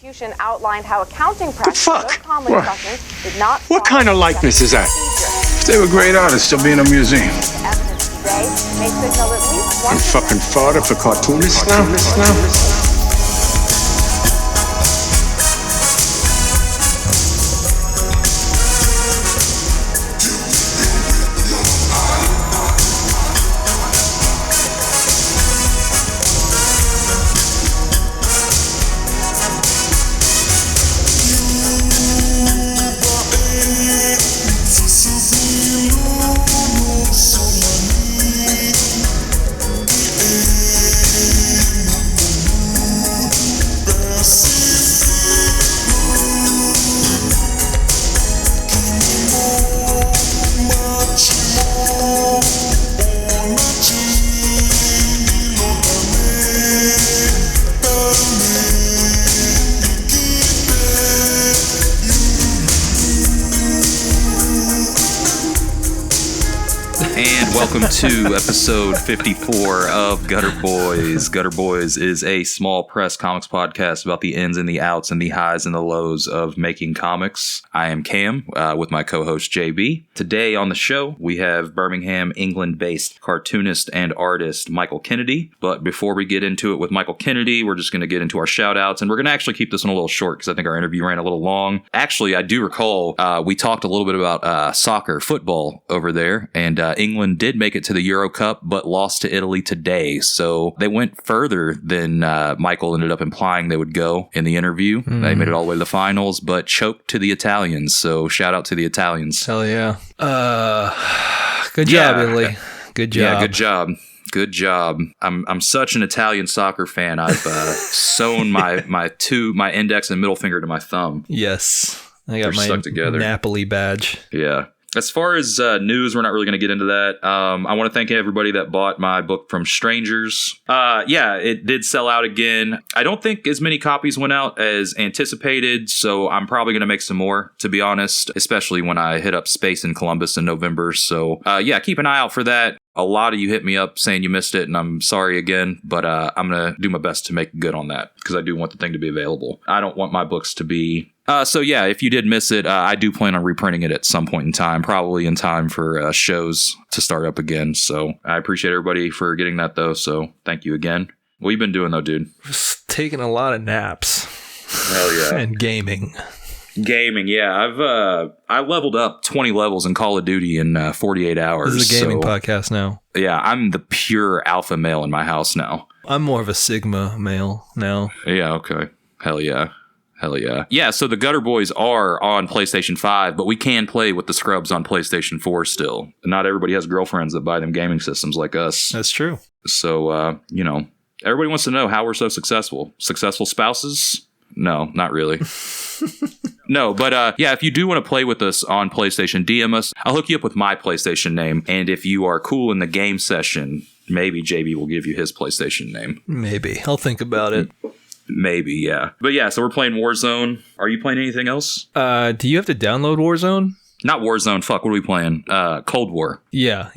prosecution outlined how accounting practices of Comix documents did not. What kind of likeness is that? If they were great artists, they'll be in a museum. Evidence today may signal at least one. I'm fucking fodder for cartoonists now. Welcome to episode 54 of Gutter Boys. Gutter Boys is a small press comics podcast about the ins and the outs and the highs and the lows of making comics. I am Cam with my co-host JB. Today on the show, we have Birmingham, England-based cartoonist and artist Michael Kennedy. But before we get into it with Michael Kennedy, we're just going to get into our shout-outs. And we're going to actually keep this one a little short because I think our interview ran a little long. Actually, I do recall we talked a little bit about soccer, football over there. And England did make it to the Euro Cup, but lost to Italy today. So they went further than Michael ended up implying they would go in the interview. They made it all the way to the finals, but choked to the Italians. So shout out to the Italians. Hell yeah. Good job, Italy. Good job. Yeah, good job. Good job. I'm such an Italian soccer fan. I've sewn my index and middle finger to my thumb. Yes. I got They're my stuck together. Napoli badge. Yeah. As far as news, we're not really going to get into that. I want to thank everybody that bought my book from strangers. Yeah, it did sell out again. I don't think as many copies went out as anticipated, so I'm probably going to make some more, to be honest, especially when I hit up Space in Columbus in November. So, yeah, keep an eye out for that. A lot of you hit me up saying you missed it, and I'm sorry again, but I'm going to do my best to make good on that, because I do want the thing to be available. I don't want my books to be... So yeah, if you did miss it, I do plan on reprinting it at some point in time, probably in time for shows to start up again. So I appreciate everybody for getting that, though, so thank you again. What you been doing, though, dude? Just taking a lot of naps. Hell yeah. And gaming. Gaming, yeah. I leveled up 20 levels in Call of Duty in 48 hours. This is a gaming podcast now. Yeah, I'm the pure alpha male in my house now. I'm more of a Sigma male now. Yeah, okay. Hell yeah. Hell yeah. Yeah, so the Gutter Boys are on PlayStation 5, but we can play with the scrubs on PlayStation 4 still. Not everybody has girlfriends that buy them gaming systems like us. That's true. So, everybody wants to know how we're so successful. Successful spouses? No, not really. No, but yeah, if you do want to play with us on PlayStation, DM us. I'll hook you up with my PlayStation name. And if you are cool in the game session, maybe JB will give you his PlayStation name. Maybe. I'll think about it. Maybe, yeah. But yeah, so we're playing Warzone. Are you playing anything else? Do you have to download Warzone? Not Warzone. Fuck, what are we playing? Cold War. Yeah.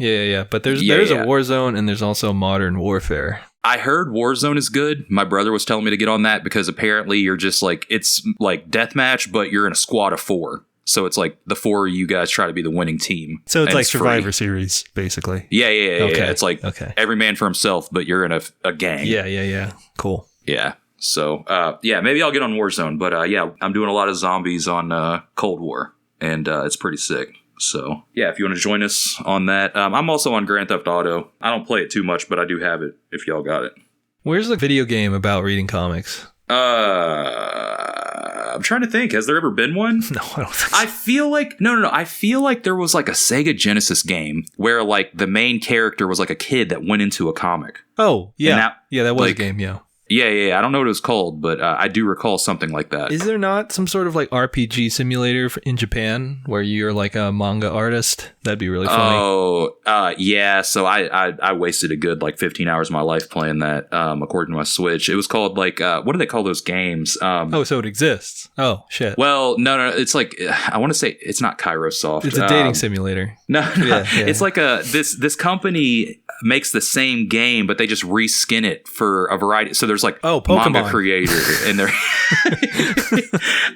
But there's a Warzone and there's also Modern Warfare. I heard Warzone is good. My brother was telling me to get on that because apparently you're just like, it's like deathmatch, but you're in a squad of 4. So it's like the 4 of you guys try to be the winning team. So it's like Survivor Series, basically. Yeah. Okay. It's like every man for himself, but you're in a gang. Yeah. Cool. Yeah. So, yeah, maybe I'll get on Warzone. But, yeah, I'm doing a lot of zombies on Cold War, and it's pretty sick. So, yeah, if you want to join us on that. I'm also on Grand Theft Auto. I don't play it too much, but I do have it if y'all got it. Where's the video game about reading comics? I'm trying to think. Has there ever been one? No, I don't think so. I feel like... No. I feel like there was like a Sega Genesis game where like the main character was like a kid that went into a comic. Oh, yeah. That was a game, yeah. Yeah. I don't know what it was called, but I do recall something like that. Is there not some sort of like RPG simulator in Japan where you're like a manga artist? That'd be really funny. Oh, yeah. So I wasted a good like 15 hours of my life playing that, according to my Switch. It was called like, what do they call those games? So it exists. Oh, shit. Well, no. It's like, I want to say it's not Kairosoft. It's a dating simulator. No. Yeah. It's like this company makes the same game, but they just reskin it for a variety. So there's like Pokemon manga creator in there.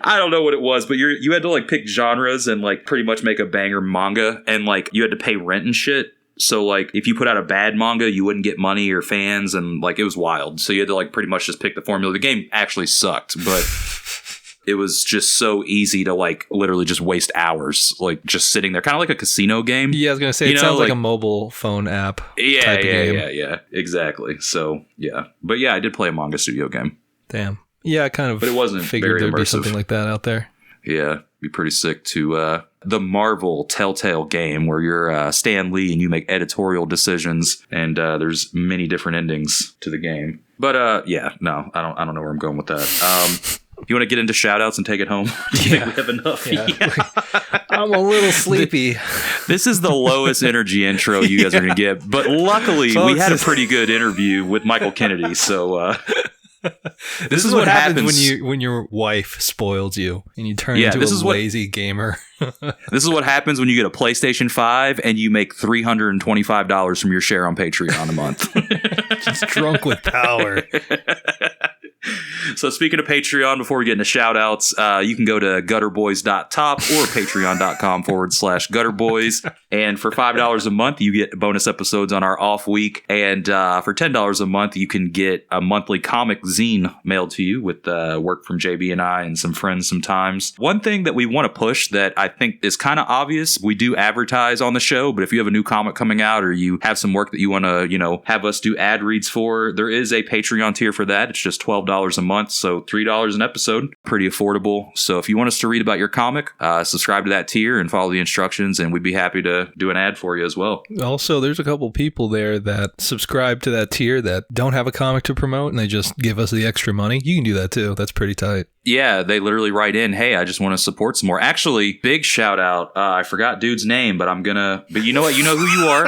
I don't know what it was, but you had to like pick genres and like pretty much make a banger manga, and like you had to pay rent and shit. So like if you put out a bad manga, you wouldn't get money or fans, and like it was wild. So you had to like pretty much just pick the formula. The game actually sucked, but it was just so easy to like literally just waste hours like just sitting there, kind of like a casino game. Yeah, I was gonna say it sounds like a mobile phone app. Type of game. Yeah, exactly. So yeah, but yeah, I did play a manga studio game. Damn. Yeah, I kind of. But it wasn't figured very there'd be immersive. something like that out there. Yeah, it'd be pretty sick to the Marvel Telltale game where you're Stan Lee and you make editorial decisions, and there's many different endings to the game. But yeah, no, I don't know where I'm going with that. You want to get into shout outs and take it home? Yeah. We have enough. Yeah. I'm a little sleepy. This is the lowest energy intro you guys are going to get, but luckily we had a pretty good interview with Michael Kennedy, so this is what happens when your wife spoils you and you turn into a lazy gamer. This is what happens when you get a PlayStation 5 and you make $325 from your share on Patreon a month. Just drunk with power. So speaking of Patreon, before we get into shout outs, you can go to gutterboys.top or patreon.com/gutterboys. And for $5 a month, you get bonus episodes on our off week. And for $10 a month, you can get a monthly comic zine mailed to you with work from JB and I and some friends sometimes. One thing that we want to push that I think is kind of obvious, we do advertise on the show, but if you have a new comic coming out or you have some work that you want to, have us do ad reads for, there is a Patreon tier for that. It's just $12 a month, so $3 an episode. Pretty affordable. So if you want us to read about your comic, subscribe to that tier and follow the instructions, and we'd be happy to do an ad for you as well. Also, there's a couple people there that subscribe to that tier that don't have a comic to promote, and they just give us the extra money. You can do that too. That's pretty tight. Yeah, they literally write in, hey, I just want to support some more. Actually, big shout out. I forgot dude's name, but but you know what? You know who you are.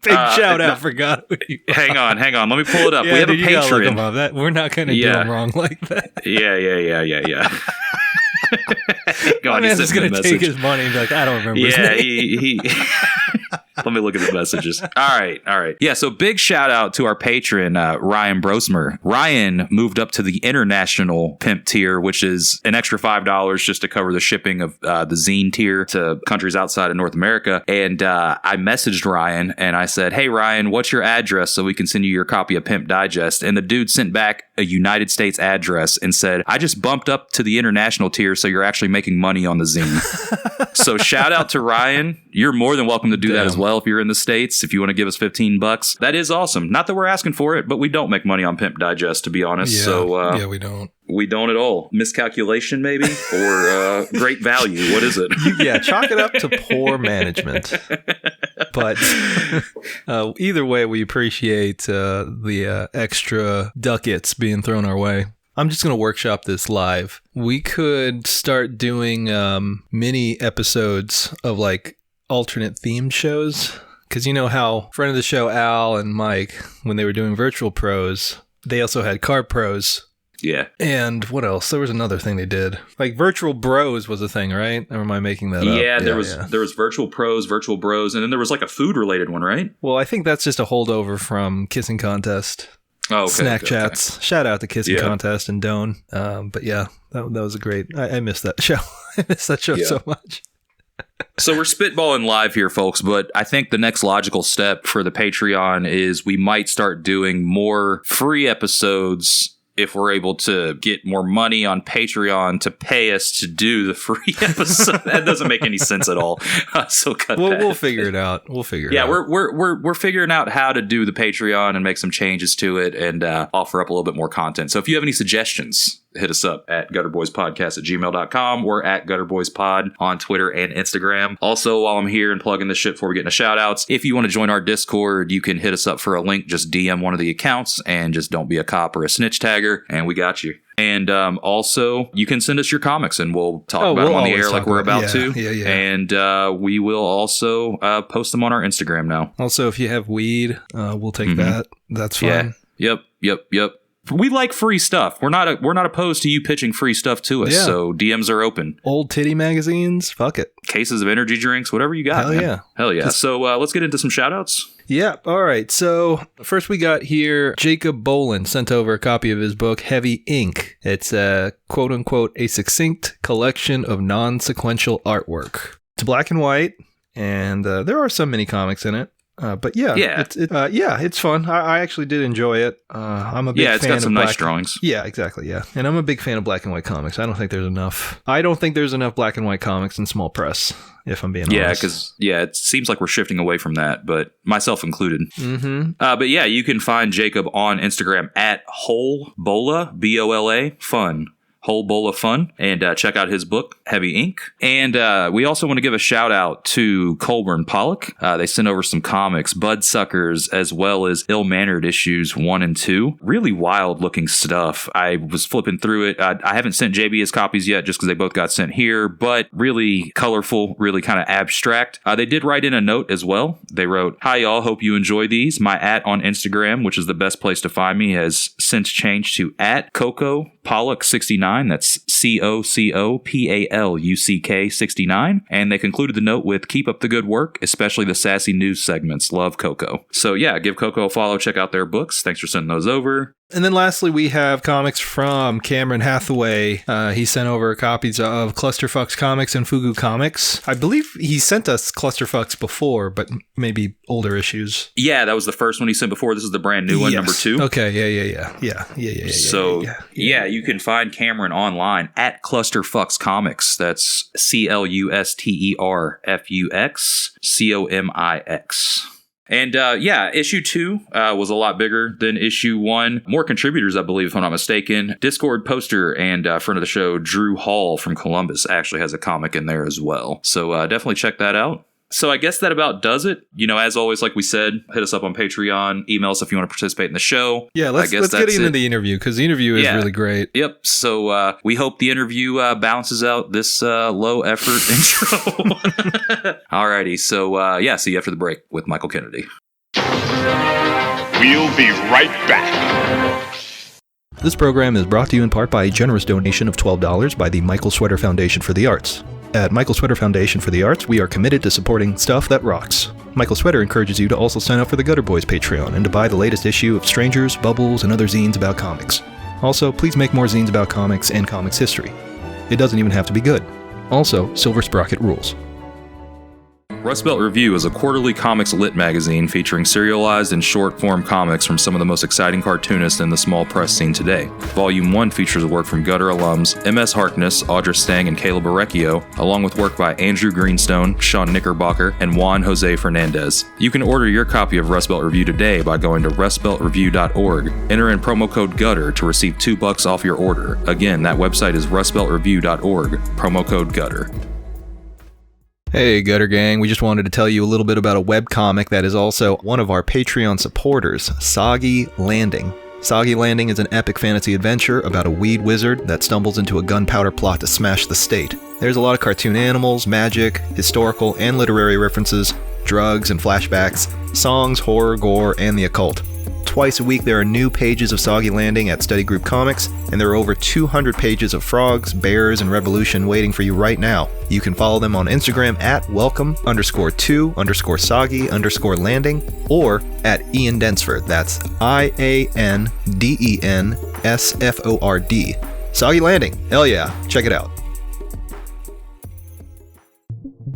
Big shout out. Forgot who you are. Hang on. Let me pull it up. Yeah, we have dude, a you gotta look Patreon. him up. We're not going to do him wrong like that. Yeah. Go on, He's just going to take his money and be like, I don't remember his name. he Let me look at the messages. All right. Yeah, so big shout out to our patron, Ryan Brosmer. Ryan moved up to the international pimp tier, which is an extra $5 just to cover the shipping of the zine tier to countries outside of North America. And I messaged Ryan and I said, hey, Ryan, what's your address so we can send you your copy of Pimp Digest? And the dude sent back a United States address and said, I just bumped up to the international tier, so you're actually making money on the zine. So shout out to Ryan. You're more than welcome to do that as well if you're in the States. If you want to give us $15, that is awesome. Not that we're asking for it, but we don't make money on Pimp Digest, to be honest. Yeah, so yeah, we don't. We don't at all. Miscalculation, maybe? Or great value. What is it? Yeah, chalk it up to poor management. But either way, we appreciate the extra ducats being thrown our way. I'm just going to workshop this live. We could start doing mini episodes of like alternate themed shows. Because you know how friend of the show, Al and Mike, when they were doing Virtual Pros, they also had Card Pros. Yeah. And what else? There was another thing they did. Like Virtual Bros was a thing, right? Or am I making that up? Yeah, there was Virtual Pros, Virtual Bros, and then there was like a food related one, right? Well, I think that's just a holdover from Kissing Contest. Oh, okay. Snack Chats. Okay. Shout out to Kissing Contest and Doan. But yeah, that was a great... I missed that show. I missed that show so much. So we're spitballing live here, folks, but I think the next logical step for the Patreon is we might start doing more free episodes if we're able to get more money on Patreon to pay us to do the free episode. That doesn't make any sense at all. So cut that. We'll figure it out. We're figuring out how to do the Patreon and make some changes to it and offer up a little bit more content. So if you have any suggestions, hit us up at gutterboyspodcast@gmail.com or at gutterboyspod on Twitter and Instagram. Also, while I'm here and plugging this shit before we get into shout outs, if you want to join our Discord, you can hit us up for a link. Just DM one of the accounts and just don't be a cop or a snitch tagger, and we got you. And also, you can send us your comics and we'll talk about them on the air like we're about to. Yeah. And we will also post them on our Instagram now. Also, if you have weed, we'll take that. That's fine. Yeah. Yep. We like free stuff. We're not opposed to you pitching free stuff to us. Yeah. So DMs are open. Old titty magazines, fuck it. Cases of energy drinks, whatever you got. Hell yeah. So let's get into some shout outs. Yeah. All right. So first we got here Jacob Boland sent over a copy of his book, Heavy Ink. It's a quote unquote a succinct collection of non-sequential artwork. It's black and white, and there are some mini comics in it. But it's fun. I actually did enjoy it. I'm a big fan. It's got some of nice drawings. Yeah, exactly. Yeah, and I'm a big fan of black and white comics. I don't think there's enough black and white comics in small press. If I'm being honest. Yeah, because it seems like we're shifting away from that, but myself included. Mm-hmm. But yeah, you can find Jacob on Instagram at wholebola, BOLA, fun. Whole Bowl of Fun, and check out his book, Heavy Ink. And we also want to give a shout out to Colburn Pollock. They sent over some comics, Budsuckers, as well as Ill-Mannered issues 1 and 2. Really wild looking stuff. I was flipping through it. I haven't sent JB his copies yet just because they both got sent here, but really colorful, really kind of abstract. They did write in a note as well. They wrote, "Hi y'all, hope you enjoy these. My @ on Instagram, which is the best place to find me, has since changed to @Coco Pollock 69. That's COCOPALUCK 69. And they concluded the note with, "Keep up the good work, especially the sassy news segments. Love, Coco." So yeah, give Coco a follow. Check out their books. Thanks for sending those over. And then lastly, we have comics from Cameron Hathaway. He sent over copies of Clusterfucks Comics and Fugu Comics. I believe he sent us Clusterfucks before, but maybe older issues. Yeah, that was the first one he sent before. This is the brand new one, number 2. Okay, yeah. So, you can find Cameron online at Clusterfucks Comics. That's CLUSTERFUX And issue 2 was a lot bigger than issue 1. More contributors, I believe, if I'm not mistaken. Discord poster and friend of the show, Drew Hall from Columbus, actually has a comic in there as well. So definitely check that out. So I guess that about does it. As always, like we said, hit us up on Patreon. Email us if you want to participate in the show. Yeah, let's get into the interview, because the interview is really great. Yep. So we hope the interview balances out this low-effort intro. Alrighty. So, see you after the break with Michael Kennedy. We'll be right back. This program is brought to you in part by a generous donation of $12 by the Michael Sweater Foundation for the Arts. At Michael Sweater Foundation for the Arts, we are committed to supporting stuff that rocks. Michael Sweater encourages you to also sign up for the Gutter Boys Patreon and to buy the latest issue of Strangers, Bubbles, and other zines about comics. Also, please make more zines about comics and comics history. It doesn't even have to be good. Also, Silver Sprocket rules. Rust Belt Review is a quarterly comics lit magazine featuring serialized and short-form comics from some of the most exciting cartoonists in the small press scene today. Volume 1 features work from Gutter alums M.S. Harkness, Audra Stang, and Caleb Orecchio, along with work by Andrew Greenstone, Sean Knickerbocker, and Juan Jose Fernandez. You can order your copy of Rust Belt Review today by going to rustbeltreview.org. Enter in promo code GUTTER to receive $2 off your order. Again, that website is rustbeltreview.org. Promo code GUTTER. Hey Gutter Gang, we just wanted to tell you a little bit about a webcomic that is also one of our Patreon supporters, Soggy Landing. Soggy Landing is an epic fantasy adventure about a weed wizard that stumbles into a gunpowder plot to smash the state. There's a lot of cartoon animals, magic, historical and literary references, drugs and flashbacks, songs, horror, gore, and the occult. Twice a week there are new pages of Soggy Landing at Study Group Comics, and there are over 200 pages of frogs, bears, and revolution waiting for you right now. You can follow them on Instagram at welcome_to_soggy_landing or at Ian Densford. That's IANDENSFORD. Soggy Landing. Hell yeah. Check it out.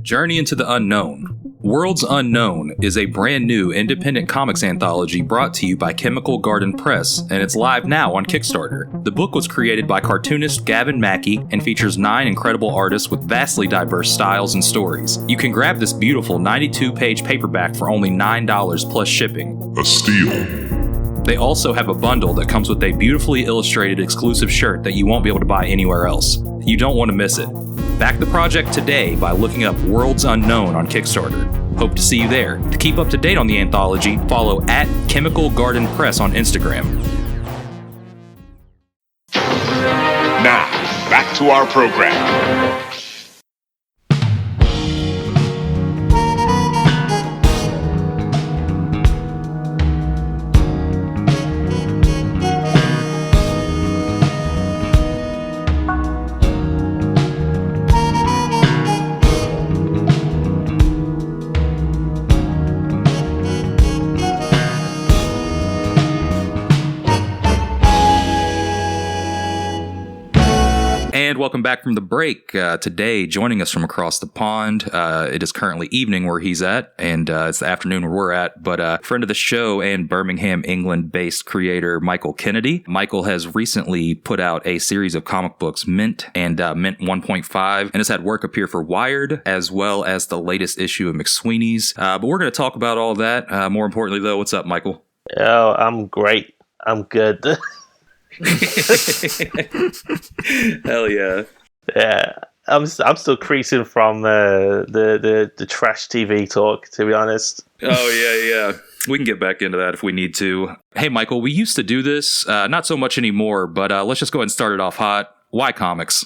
Journey into the Unknown. Worlds Unknown is a brand new independent comics anthology brought to you by Chemical Garden Press, and it's live now on Kickstarter. The book was created by cartoonist Gavin Mackey and features 9 incredible artists with vastly diverse styles and stories. You can grab this beautiful 92-page paperback for only $9 plus shipping. A steal. They also have a bundle that comes with a beautifully illustrated exclusive shirt that you won't be able to buy anywhere else. You don't want to miss it. Back the project today by looking up Worlds Unknown on Kickstarter. Hope to see you there. To keep up to date on the anthology, follow at Chemical Garden Press on Instagram. Now, back to our program. And welcome back from the break. Today, joining us from across the pond, it is currently evening where he's at, and it's the afternoon where we're at, but friend of the show and Birmingham, England-based creator Michael Kennedy. Michael has recently put out a series of comic books, Mint and Mint 1.5, and has had work appear for Wired, as well as the latest issue of McSweeney's. But we're going to talk about all that. More importantly, though, what's up, Michael? Oh, I'm great. I'm good. Hell yeah. Yeah, I'm still creasing from the trash TV talk, to be honest. Oh, yeah. We can get back into that if we need to. Hey, Michael, we used to do this. Not so much anymore, but let's just go ahead and start it off hot. Why comics?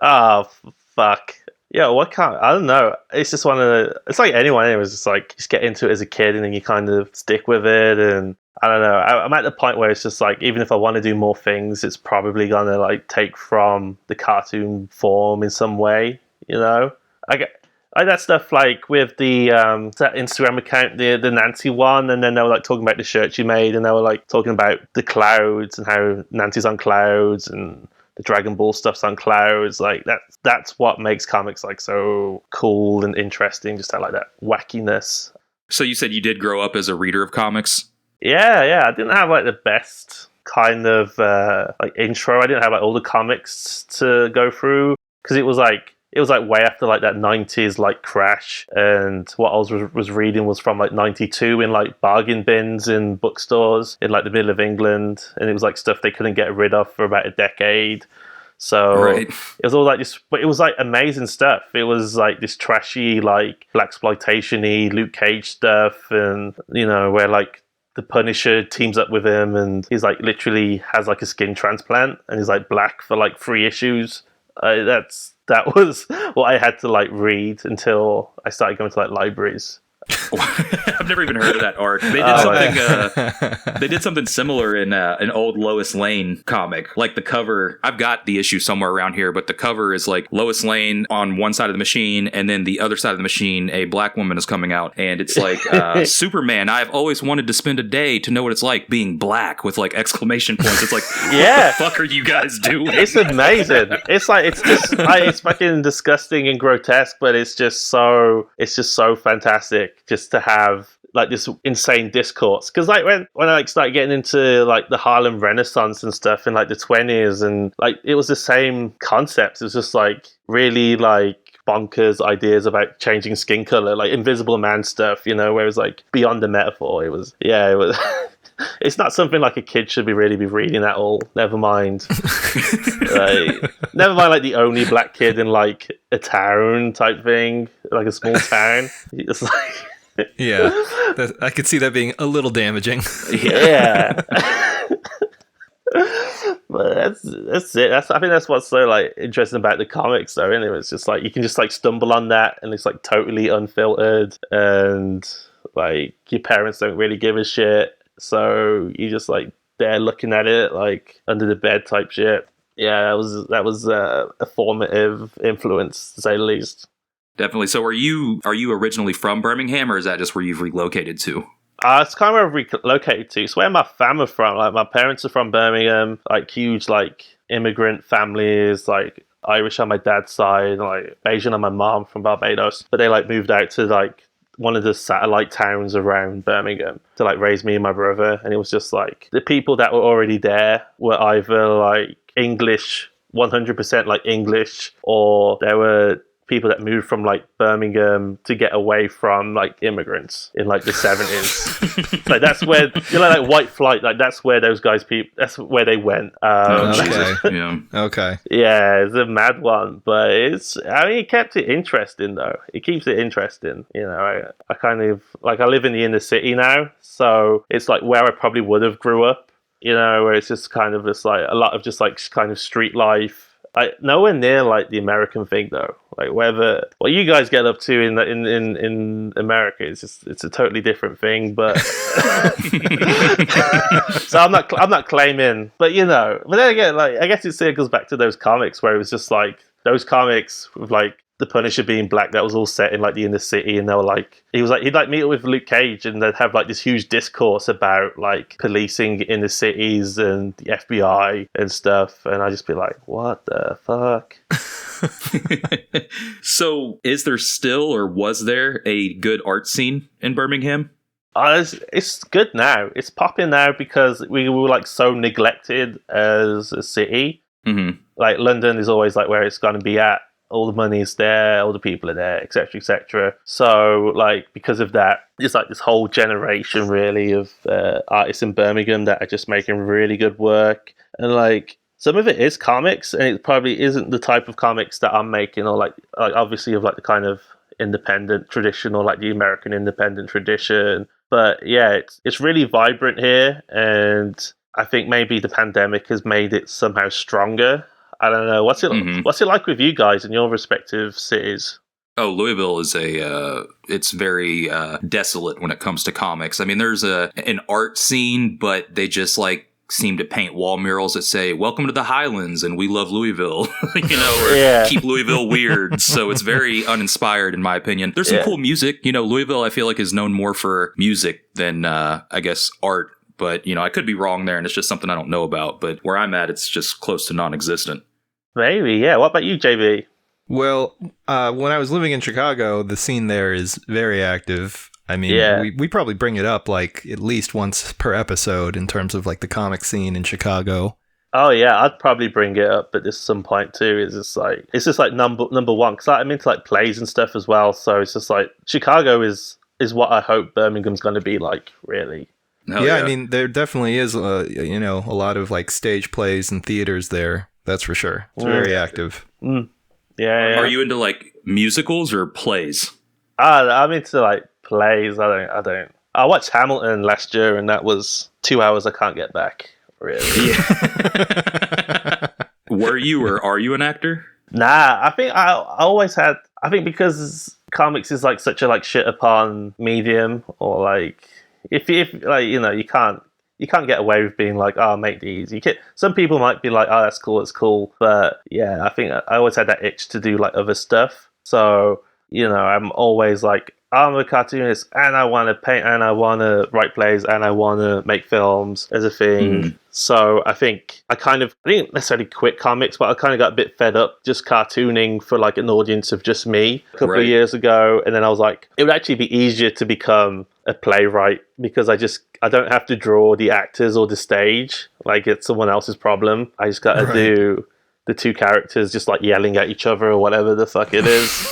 Oh, fuck. Yeah, I don't know. It's just it's like anyone, it was just like, just get into it as a kid and then you kind of stick with it. And I don't know. I'm at the point where it's just like, even if I want to do more things, it's probably going to like take from the cartoon form in some way, you know? I get that stuff like with the that Instagram account, the Nancy one, and then they were like talking about the shirt you made, and they were like talking about the clouds and how Nancy's on clouds and the Dragon Ball stuff's on clouds. Like that's what makes comics like so cool and interesting, just like that wackiness. So you said you did grow up as a reader of comics? Yeah. I didn't have like the best kind of like intro. I didn't have like all the comics to go through because it was like way after like that 90s like crash, and what I was reading was from like 92 in like bargain bins in bookstores in like the middle of England, and it was like stuff they couldn't get rid of for about a decade. So right. It was all like this, but it was like amazing stuff. It was like this trashy like blaxploitation-y Luke Cage stuff, and you know, where like the Punisher teams up with him and he's like literally has like a skin transplant and he's like black for like 3 issues. That was what I had to like read until I started going to like libraries. I've never even heard of that arc. They did something similar in an old Lois Lane comic. Like the cover, I've got the issue somewhere around here, but the cover is like Lois Lane on one side of the machine, and then the other side of the machine, a black woman is coming out, and it's like Superman. I've always wanted to spend a day to know what it's like being black with like exclamation points. It's like, yeah, what the fuck are you guys doing? It's amazing. It's like it's fucking disgusting and grotesque, but it's just so fantastic. Just to have like this insane discourse, because like when I like started getting into like the Harlem Renaissance and stuff in like the 20s, and like it was the same concepts. It was just like really like bonkers ideas about changing skin color, like Invisible Man stuff, you know, where it was like beyond the metaphor. It was it's not something like a kid should really be reading at all. Never mind like the only black kid in like a town type thing, like a small town. It's like yeah, I could see that being a little damaging. Yeah. But that's it. I think that's what's so like interesting about the comics, though. And it's just like you can just like stumble on that, and it's like totally unfiltered, and like your parents don't really give a shit, so you just like there looking at it like under the bed type shit. Yeah, that was a formative influence, to say the least. Definitely. So are you originally from Birmingham, or is that just where you've relocated to? It's kind of where I've relocated to. It's where my family's from. Like my parents are from Birmingham, like huge like immigrant families, like Irish on my dad's side, like Asian on my mom from Barbados. But they like moved out to like one of the satellite towns around Birmingham to like raise me and my brother. And it was just like the people that were already there were either like English, 100% like English, or there were people that moved from like Birmingham to get away from like immigrants in like the 70s. Like that's where, you know, like white flight, like that's where those guys that's where they went. Okay. Yeah. Okay. Yeah, it's a mad one, but it kept it interesting though. It keeps it interesting. You know, I kind of like, I live in the inner city now, so it's like where I probably would have grew up, you know, where it's just kind of just like a lot of just like kind of street life. Like nowhere near like the American thing though. Like what you guys get up to in America it's a totally different thing. But so I'm not claiming, but you know. But then again, like I guess it circles back to those comics where it was just like those comics with like the Punisher being black, that was all set in like the inner city, and they were like, he'd like meet up with Luke Cage, and they'd have like this huge discourse about like policing in the cities and the FBI and stuff, and I'd just be like, what the fuck? So, is there still, or was there, a good art scene in Birmingham? It's good now. It's popping now because we were like so neglected as a city. Mm-hmm. Like London is always like where it's going to be at. All the money's there, all the people are there, etc., etc. So, like, because of that, there's like this whole generation really of artists in Birmingham that are just making really good work. And like, some of it is comics, and it probably isn't the type of comics that I'm making, or like obviously of like the kind of independent tradition, or like the American independent tradition. But yeah, it's really vibrant here, and I think maybe the pandemic has made it somehow stronger. I don't know. What's it like with you guys in your respective cities? Oh, Louisville is it's very desolate when it comes to comics. I mean, there's an art scene, but they just like seem to paint wall murals that say "Welcome to the Highlands" and "We love Louisville," or "Keep Louisville weird." So it's very uninspired, in my opinion. There's some cool music. Louisville, I feel like, is known more for music than I guess art. But, I could be wrong there, and it's just something I don't know about. But where I'm at, it's just close to non-existent. Maybe, yeah. What about you, JB? Well, when I was living in Chicago, the scene there is very active. I mean, we probably bring it up like at least once per episode in terms of like the comic scene in Chicago. Oh yeah, I'd probably bring it up at some point too. It's just like number one, because I'm into like plays and stuff as well. So it's just like Chicago is what I hope Birmingham's going to be like, really. Yeah, I mean, there definitely is, a lot of like stage plays and theaters there. That's for sure. It's very active. Yeah. Are you into like musicals or plays? I'm into like plays. I don't. I watched Hamilton last year, and that was 2 hours I can't get back. Really. Yeah. Were you or are you an actor? Nah, I think I always had. I think because comics is like such a like shit upon medium, or like. If like you can't get away with being like, oh, make these. Some people might be like, oh, that's cool, but yeah, I think I always had that itch to do like other stuff. So I'm always like, I'm a cartoonist, and I want to paint, and I want to write plays, and I want to make films as a thing. So I think I didn't necessarily quit comics, but I kind of got a bit fed up just cartooning for like an audience of just me a couple of years ago. And then I was like, it would actually be easier to become a playwright because I don't have to draw the actors or the stage. Like, it's someone else's problem. I just got to do the two characters just like yelling at each other or whatever the fuck it is.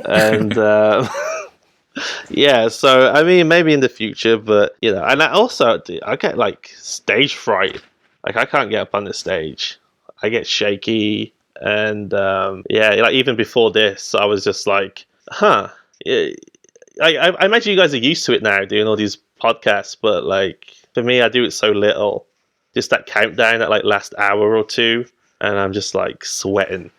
And yeah, so I mean, maybe in the future, but and I get like stage fright. Like, I can't get up on the stage. I get shaky, and like even before this, I was just like, I imagine you guys are used to it now, doing all these podcasts, but like for me, I do it so little. Just that countdown, that like last hour or two, and I'm just like sweating.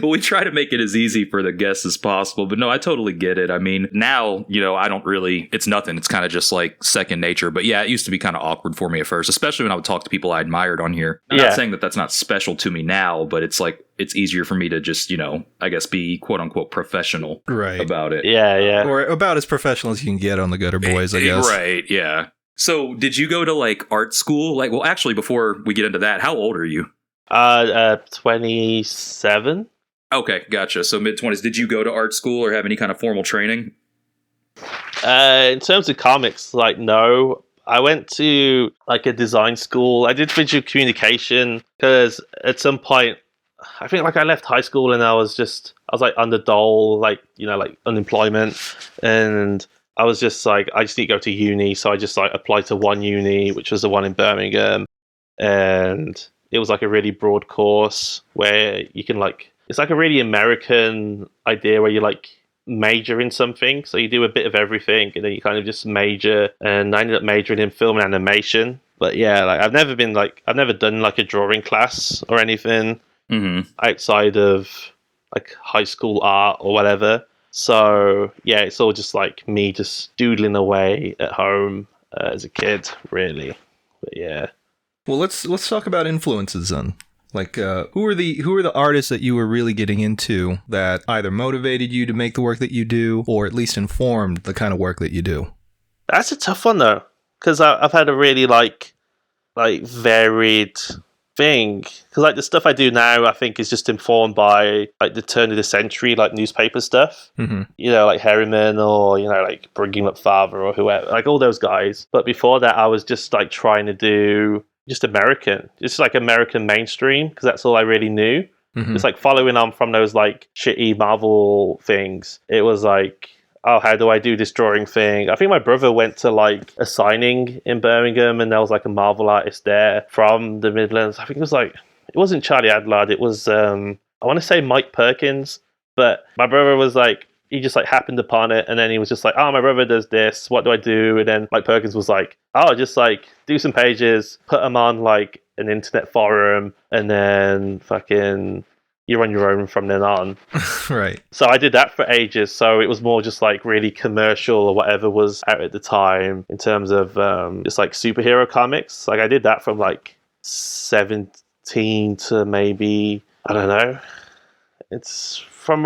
Well, we try to make it as easy for the guests as possible, but no, I totally get it. I mean, now, I don't really, it's nothing. It's kind of just like second nature. But yeah, it used to be kind of awkward for me at first, especially when I would talk to people I admired on here. I'm not saying that that's not special to me now, but it's like, it's easier for me to just, I guess be quote unquote professional about it. Yeah. Or about as professional as you can get on the Gutter Boys, I guess. Right, yeah. So did you go to like art school? Like, well, actually, before we get into that, how old are you? 27. Okay, gotcha. So mid-20s. Did you go to art school or have any kind of formal training? In terms of comics, like, no. I went to like a design school. I did visual communication because at some point, I think like I left high school and I was like under dole, like, like unemployment, and I was just like, I just need to go to uni. So I just like applied to one uni, which was the one in Birmingham, and it was like a really broad course where you can like, it's like a really American idea where you like major in something. So you do a bit of everything and then you kind of just major, and I ended up majoring in film and animation. But yeah, like I've never done like a drawing class or anything outside of like high school art or whatever. So yeah, it's all just like me just doodling away at home as a kid, really. But yeah. Well, let's talk about influences then. Like, who are the artists that you were really getting into that either motivated you to make the work that you do, or at least informed the kind of work that you do? That's a tough one though, because I've had a really like varied thing. Because like the stuff I do now, I think is just informed by like the turn of the century, like newspaper stuff. Mm-hmm. You know, like Harriman, or you know, like Bringing Up Father, or whoever, like all those guys. But before that, I was just like trying to do just American mainstream, because that's all I really knew. Mm-hmm. It's like following on from those like shitty Marvel things. It was like, oh, how do I do this drawing thing? I think my brother went to like a signing in Birmingham, and there was like a Marvel artist there from the Midlands. I think it wasn't Charlie Adlard. It was, I want to say Mike Perkins, but my brother was like, he just like happened upon it, and then he was just like, oh, my brother does this, what do I do? And then Mike Perkins was like, oh, just like do some pages, put them on like an internet forum, and then fucking you're on your own from then on. Right. So I did that for ages. So it was more just like really commercial or whatever was out at the time in terms of just like superhero comics. Like I did that from like 17 to maybe, I don't know. It's from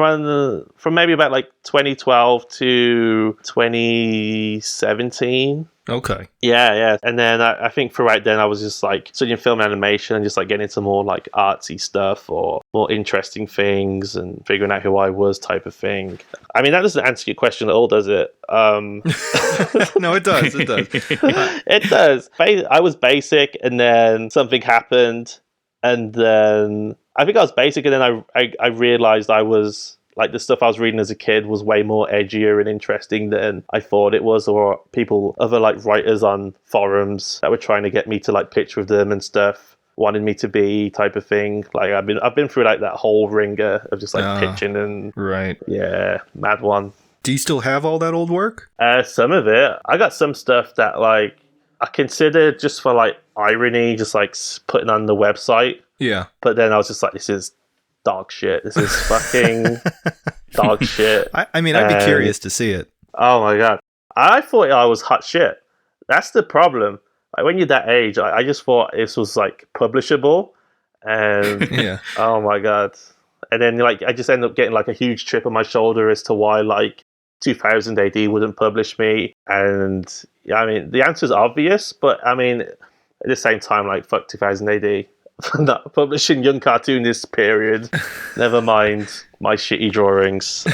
maybe about like 2012 to 2017. Okay. Yeah. And then I think throughout then I was just like studying film animation and just like getting into more like artsy stuff or more interesting things and figuring out who I was type of thing. I mean, that doesn't answer your question at all, does it? No, it does. It does. It does. I was basic, and then something happened, and then I think I was basic, and then I realized I was like the stuff I was reading as a kid was way more edgier and interesting than I thought it was, or other like writers on forums that were trying to get me to like pitch with them and stuff, wanted me to be type of thing. Like I've been through like that whole ringer of just like pitching and right. Yeah, mad one. Do you still have all that old work? Some of it. I got some stuff that like I considered just for like irony, just like putting on the website. Yeah. But then I was just like, this is dog shit. This is fucking dog shit. I mean, I'd be curious to see it. Oh my god. I thought I was hot shit. That's the problem. Like when you're that age, I just thought this was like publishable. And yeah. Oh my god. And then like I just ended up getting like a huge chip on my shoulder as to why like 2000 AD wouldn't publish me. And yeah, I mean the answer is obvious, but I mean at the same time, like fuck 2000 AD. Not publishing Young Cartoonist, period. Never mind my shitty drawings.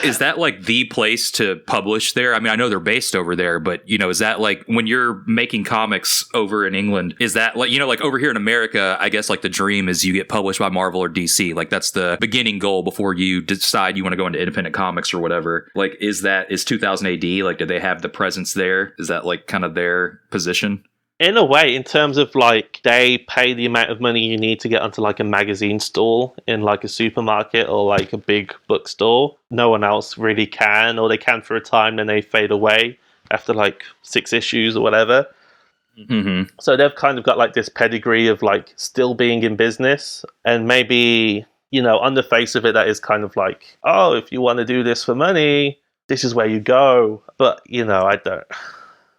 Is that like the place to publish there? I mean, I know they're based over there, but you know, is that like when you're making comics over in England, is that like, you know, like over here in America, I guess like the dream is you get published by Marvel or DC. Like that's the beginning goal before you decide you want to go into independent comics or whatever. Like, is 2000 AD? Like, do they have the presence there? Is that like kind of their position? In a way, in terms of like they pay the amount of money you need to get onto like a magazine stall in like a supermarket or like a big bookstore, no one else really can, or they can for a time, then they fade away after like 6 issues or whatever. Mm-hmm. So they've kind of got like this pedigree of like still being in business, and maybe, you know, on the face of it, that is kind of like, oh, if you want to do this for money, this is where you go. But you know, I don't.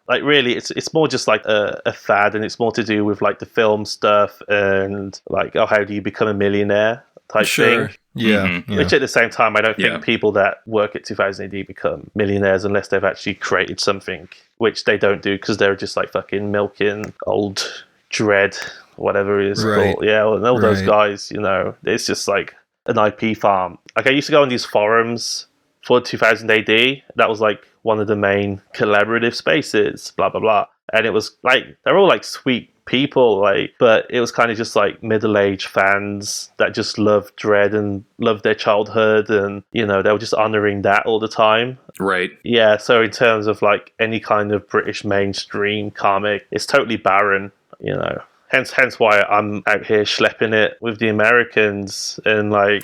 Like really, it's more just like a fad, and it's more to do with like the film stuff and like, oh, how do you become a millionaire type thing. Yeah, Mm-hmm. yeah. Which at the same time, I don't think Yeah. people that work at 2000 AD become millionaires unless they've actually created something, which they don't do because they're just like fucking milking old Dread, whatever it is Right. called. Yeah, well, all those Right. guys, you know, it's just like an IP farm. Like I used to go on these forums for 2000 AD. That was like one of the main collaborative spaces, blah, blah, blah. And it was like, they're all like sweet people, like, but it was kind of just like middle-aged fans that just loved Dread and loved their childhood, and you know, they were just honoring that all the time. Right. Yeah, so in terms of like any kind of British mainstream comic, it's totally barren, you know. Hence why I'm out here schlepping it with the Americans, and like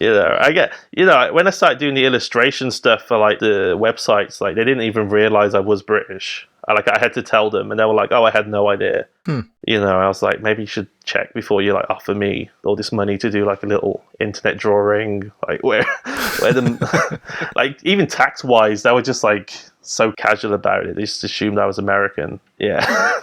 you know, I get, you know, when I started doing the illustration stuff for like the websites, like they didn't even realize I was British. I had to tell them, and they were like, "Oh, I had no idea." You know, I was like, maybe you should check before you like offer me all this money to do like a little internet drawing. Like where them, like even tax wise, they were just like so casual about it. They just assumed I was American. Yeah.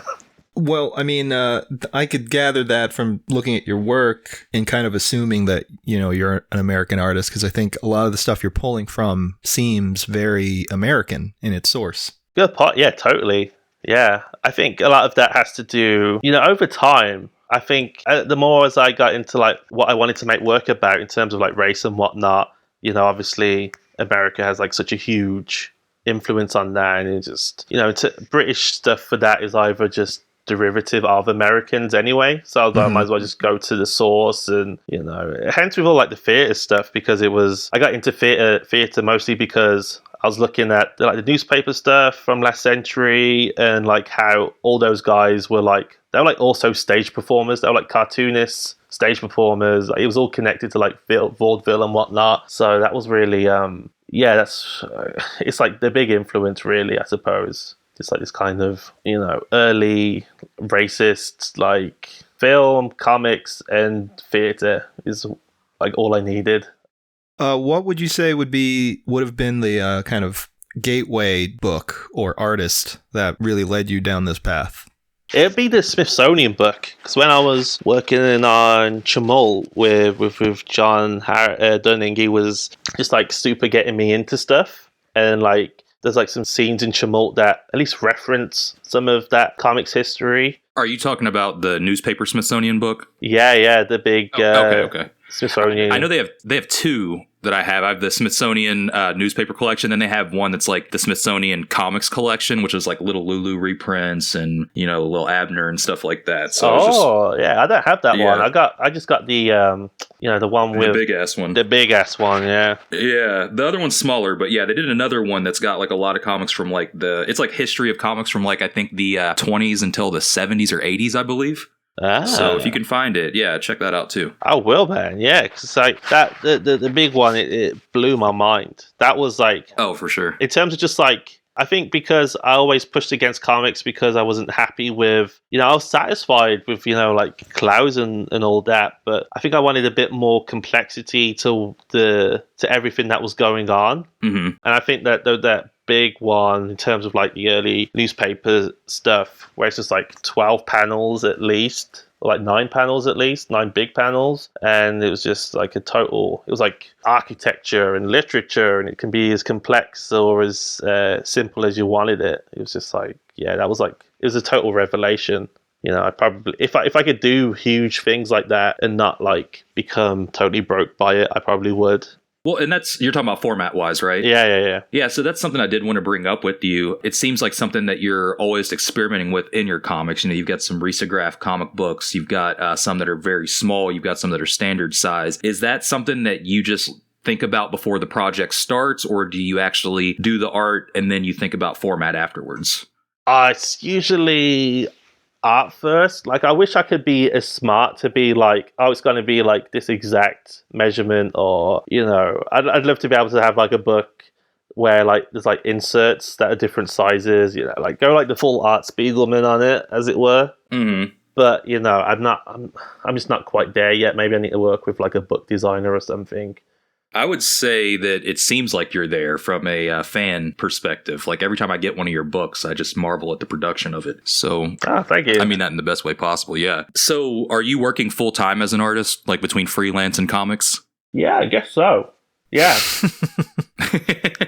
Well, I mean, I could gather that from looking at your work and kind of assuming that, you're an American artist, because I think a lot of the stuff you're pulling from seems very American in its source. Good part. Yeah, totally. Yeah. I think a lot of that has to do, over time. I think the more as I got into like what I wanted to make work about in terms of like race and whatnot, obviously America has like such a huge influence on that, and it just, British stuff for that is either just derivative of Americans anyway, so I was like, I might as well just go to the source. And hence with all like the theater stuff, because I got into theater mostly because I was looking at like the newspaper stuff from last century, and like how all those guys were like, they were like also stage performers. They were like cartoonists, stage performers. Like, it was all connected to like vaudeville and whatnot. So that was really it's like the big influence, really, I suppose. It's like this kind of, early racist, like film, comics, and theater is like all I needed. What would you say would have been the kind of gateway book or artist that really led you down this path? It'd be the Smithsonian book, because when I was working on Tumult with John Dunning, he was just like super getting me into stuff, and like there's like some scenes in Tumult that at least reference some of that comics history. Are you talking about the newspaper Smithsonian book? Yeah, the big okay. Smithsonian. I know they have two that I have. I have the Smithsonian newspaper collection, then they have one that's like the Smithsonian comics collection, which is like little Lulu reprints and little Abner and stuff like that. So yeah, I don't have that one. I just got the the one with the big ass one. The big ass one, yeah. Yeah, the other one's smaller, but yeah, they did another one that's got like a lot of comics from like it's like history of comics from like I think the 20s until the 70s or 80s, I believe. So if you can find it, yeah, check that out too. I will, man. Yeah, because like that, the big one, it blew my mind. That was like, oh, for sure. In terms of just like, I think because I always pushed against comics because I wasn't happy with, I was satisfied with, like Klaus and all that, but I think I wanted a bit more complexity to everything that was going on. Mm-hmm. And I think that big one in terms of like the early newspaper stuff, where it's just like 12 panels at least, or like 9 panels at least, 9 big panels, and it was just like it was like architecture and literature, and it can be as complex or as simple as you wanted it. It was just like, yeah, that was like, it was a total revelation. I probably, if I could do huge things like that and not like become totally broke by it, I probably would. Well, and you're talking about format wise, right? Yeah. Yeah, so that's something I did want to bring up with you. It seems like something that you're always experimenting with in your comics. You've got some risograph comic books. You've got some that are very small. You've got some that are standard size. Is that something that you just think about before the project starts, or do you actually do the art and then you think about format afterwards? It's usually art first. Like, I wish I could be as smart to be like, oh, it's going to be like this exact measurement, or I'd love to be able to have like a book where like there's like inserts that are different sizes, like go like the full Art Spiegelman on it, as it were. Mm-hmm. But I'm just not quite there yet. Maybe I need to work with like a book designer or something. I would say that it seems like you're there from a fan perspective. Like every time I get one of your books, I just marvel at the production of it. So, thank you. I mean that in the best way possible. Yeah. So, are you working full time as an artist, like between freelance and comics? Yeah, I guess so. Yeah.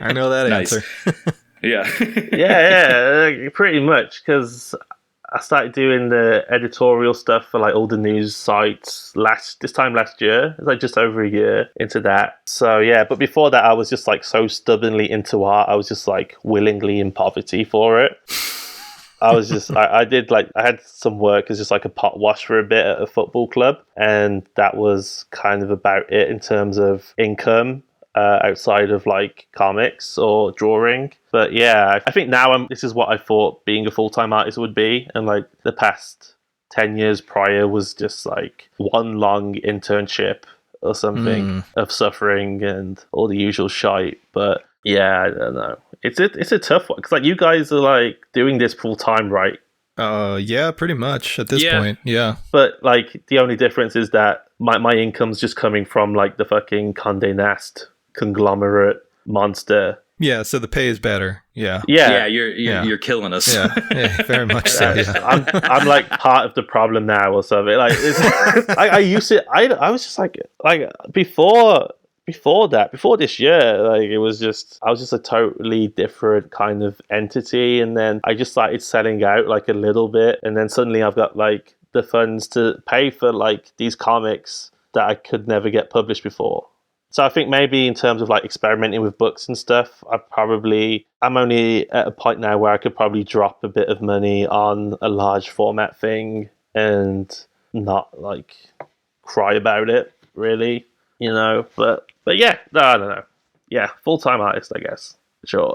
I know that answer. Yeah. yeah, pretty much, because I started doing the editorial stuff for like all the news sites this time last year. It's like just over a year into that. So yeah, but before that I was just like so stubbornly into art. I was just like willingly in poverty for it. I was just, I had some work as just like a pot wash for a bit at a football club. And that was kind of about it in terms of income. Outside of like comics or drawing. But yeah, I think now this is what I thought being a full-time artist would be, and like the past 10 years prior was just like one long internship or something of suffering and all the usual shite. But yeah, I don't know, it's a tough one, because like you guys are like doing this full-time, right? Yeah, pretty much at this point. Yeah. But like the only difference is that my income's just coming from like the fucking Condé Nast conglomerate monster Yeah, so the pay is better. Yeah. Yeah, You're killing us. Yeah, very much so. Yeah. I'm like part of the problem now or something. Like I used to. I was just like before this year, like I was just a totally different kind of entity, and then I just started selling out like a little bit, and then suddenly I've got like the funds to pay for like these comics that I could never get published before. So I think maybe in terms of like experimenting with books and stuff, I'm only at a point now where I could probably drop a bit of money on a large format thing and not like cry about it really, you know. But yeah, no, I don't know. Yeah, full-time artist, I guess. Sure.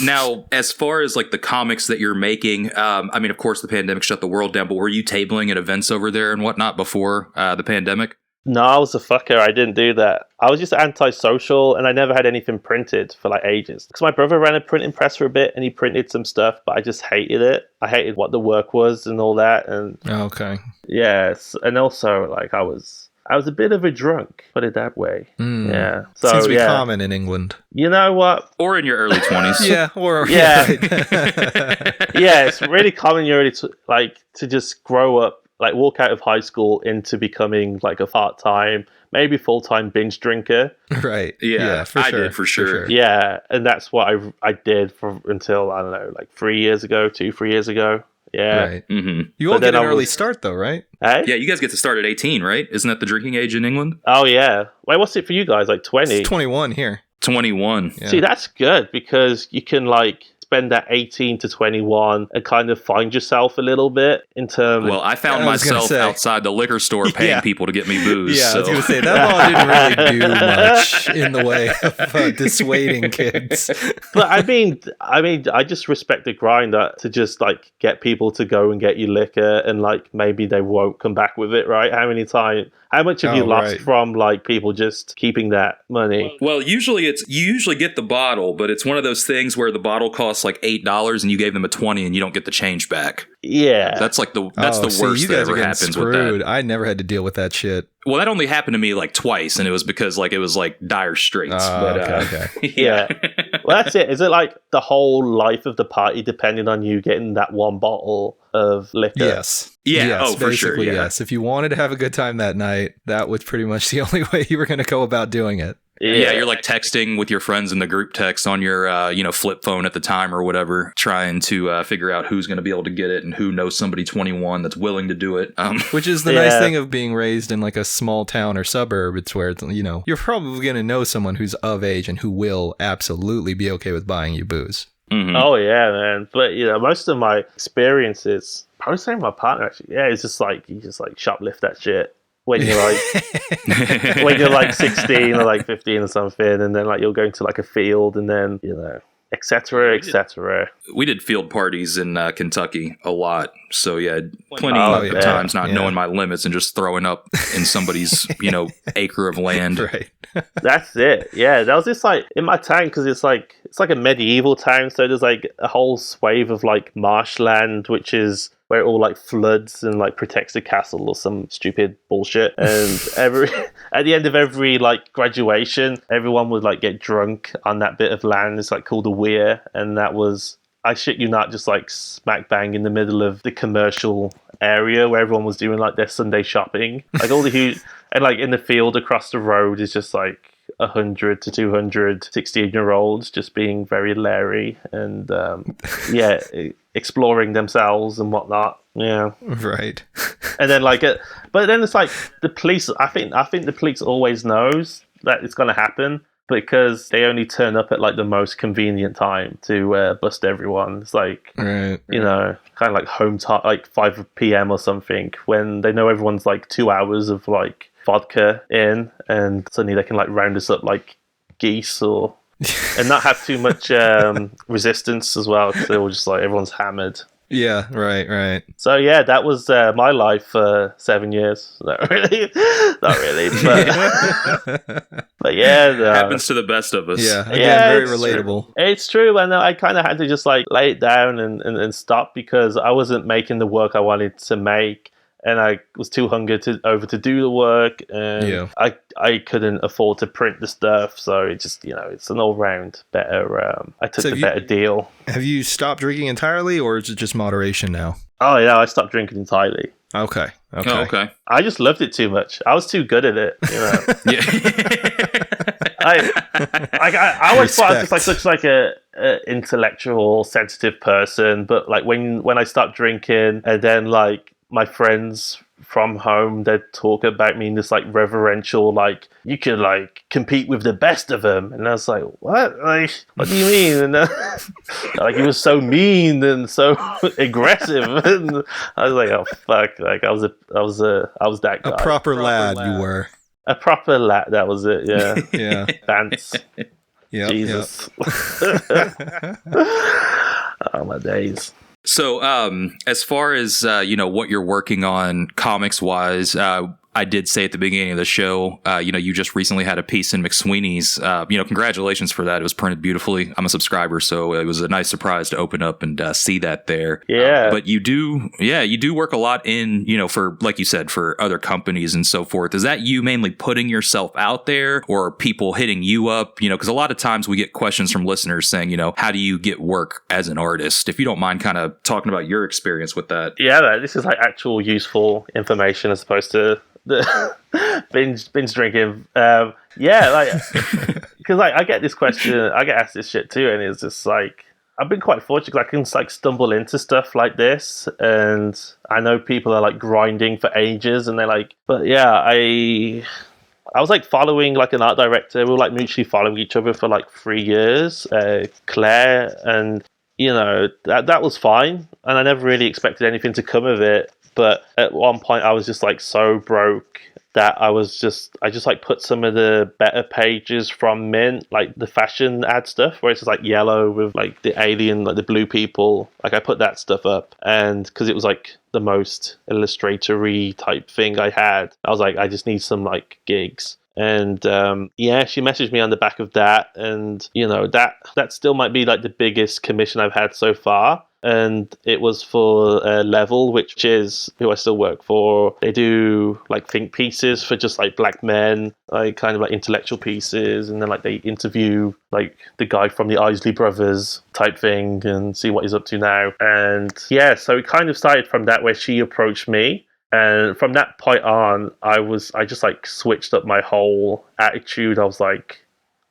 Now, as far as like the comics that you're making, I mean, of course, the pandemic shut the world down, but were you tabling at events over there and whatnot before the pandemic? No, I was a fucker. I didn't do that. I was just antisocial, and I never had anything printed for like ages. Because my brother ran a printing press for a bit, and he printed some stuff, but I just hated it. I hated what the work was and all that. And Okay. yes, and also like I was a bit of a drunk, put it that way. Yeah. So Seems to be common in England. You know what? Or in your early 20s. Yeah. Yeah, it's really common to just grow up, like walk out of high school into becoming like a part-time, maybe full-time binge drinker. Right. Yeah, for I sure. did for sure. Yeah, and that's what I did until, I don't know, like 3 years ago. Yeah. Right. Mm-hmm. You all get an early start though, right? Hey? Yeah, you guys get to start at 18, right? Isn't that the drinking age in England? Oh, yeah. Wait, what's it for you guys? Like 20? It's 21 here. 21. Yeah. See, that's good because you can like spend that 18 to 21 and kind of find yourself a little bit in terms. Well, I found myself outside the liquor store paying people to get me booze. Yeah, so. I was going to say, that law didn't really do much in the way of dissuading kids. But I mean, I just respect the grind to just like get people to go and get you liquor, and like maybe they won't come back with it, right? How much have you lost from like people just keeping that money? Well, you usually get the bottle, but it's one of those things where the bottle costs like $8 and you gave them a 20 and you don't get the change back. Yeah, that's like the worst that ever happens with that. I never had to deal with that shit. Well, that only happened to me like twice, and it was because like it was like dire straits. Okay. Yeah. Well, that's it. Is it like the whole life of the party depending on you getting that one bottle of liquor? Yes. Yeah. Yes, for sure. Yeah. Yes. If you wanted to have a good time that night, that was pretty much the only way you were going to go about doing it. Yeah, you're like texting with your friends in the group text on your, flip phone at the time or whatever, trying to figure out who's going to be able to get it and who knows somebody 21 that's willing to do it. Which is the nice thing of being raised in like a small town or suburb. It's where, you're probably going to know someone who's of age and who will absolutely be okay with buying you booze. Mm-hmm. Oh, yeah, man. But, most of my experiences, probably same with my partner, actually. Yeah, it's just like, you just like shoplift that shit. When you're like 16 or like 15 or something, and then like you're going to like a field, and then etc. We did field parties in Kentucky a lot, so yeah, plenty of times not knowing my limits and just throwing up in somebody's acre of land. Right. That's it. Yeah, that was just like in my town, because it's like a medieval town, so there's like a whole swathe of like marshland, which is where it all like floods and like protects the castle or some stupid bullshit. And at the end of every like graduation, everyone would like get drunk on that bit of land. It's like called a weir, and that was, I shit you not, just like smack bang in the middle of the commercial area where everyone was doing like their Sunday shopping. Like all the huge, and like in the field across the road is just like 100 to 200 16-year-olds just being very leery and exploring themselves and whatnot. Yeah, right. And then but then it's like the police. I think the police always knows that it's going to happen, because they only turn up at like the most convenient time to bust everyone. It's like, kind of like home time, like 5 p.m. or something, when they know everyone's like 2 hours of like vodka in, and suddenly they can like round us up like geese and not have too much resistance as well, because they're all just like, everyone's hammered. Yeah, right. So yeah, that was my life for 7 years. Not really, but yeah, happens to the best of us. Yeah, very relatable. True. It's true, and I kind of had to just like lay it down and stop, because I wasn't making the work I wanted to make, and I was too hungry to do the work, and I couldn't afford to print the stuff, so it just, it's an all round better. I took the better deal. Have you stopped drinking entirely, or is it just moderation now? Oh yeah, I stopped drinking entirely. Okay. Oh, okay. I just loved it too much. I was too good at it. I always thought I was just such a intellectual, sensitive person, but like when I stopped drinking, and then like my friends from home, they'd talk about me in this like reverential, like, you could like compete with the best of them, and I was like, what? Like, what do you mean? And like, he was so mean and so aggressive, and I was like, oh fuck! Like, I was that guy. A proper lad, you were. A proper lad. That was it. Yeah. Yeah. Dance. Yeah. Jesus. Oh my days. So, as far as, what you're working on comics wise, I did say at the beginning of the show, you just recently had a piece in McSweeney's, congratulations for that. It was printed beautifully. I'm a subscriber, so it was a nice surprise to open up and see that there. Yeah. But you do work a lot in, for, like you said, for other companies and so forth. Is that you mainly putting yourself out there, or people hitting you up? Because a lot of times we get questions from listeners saying, how do you get work as an artist? If you don't mind kind of talking about your experience with that. Yeah, this is like actual useful information as opposed to the binge drinking. Because I get this question, I get asked this shit too, and it's just like, I've been quite fortunate because I can like stumble into stuff like this, and I know people are like grinding for ages, and they're like, but yeah, I was like following like an art director. We were like mutually following each other for like 3 years, Claire, and that was fine, and I never really expected anything to come of it. But at one point, I was just like so broke that I just like put some of the better pages from Mint, like the fashion ad stuff, where it's just like yellow with like the alien, like the blue people. Like, I put that stuff up, and because it was like the most illustratory type thing I had, I was like, I just need some like gigs. And she messaged me on the back of that, and that still might be like the biggest commission I've had so far. And it was for Level, which is who I still work for. They do like think pieces for just like black men, like kind of like intellectual pieces, and then like they interview like the guy from the Isley Brothers type thing and see what he's up to now. And so it kind of started from that, where she approached me. And from that point on, I just like switched up my whole attitude. I was like,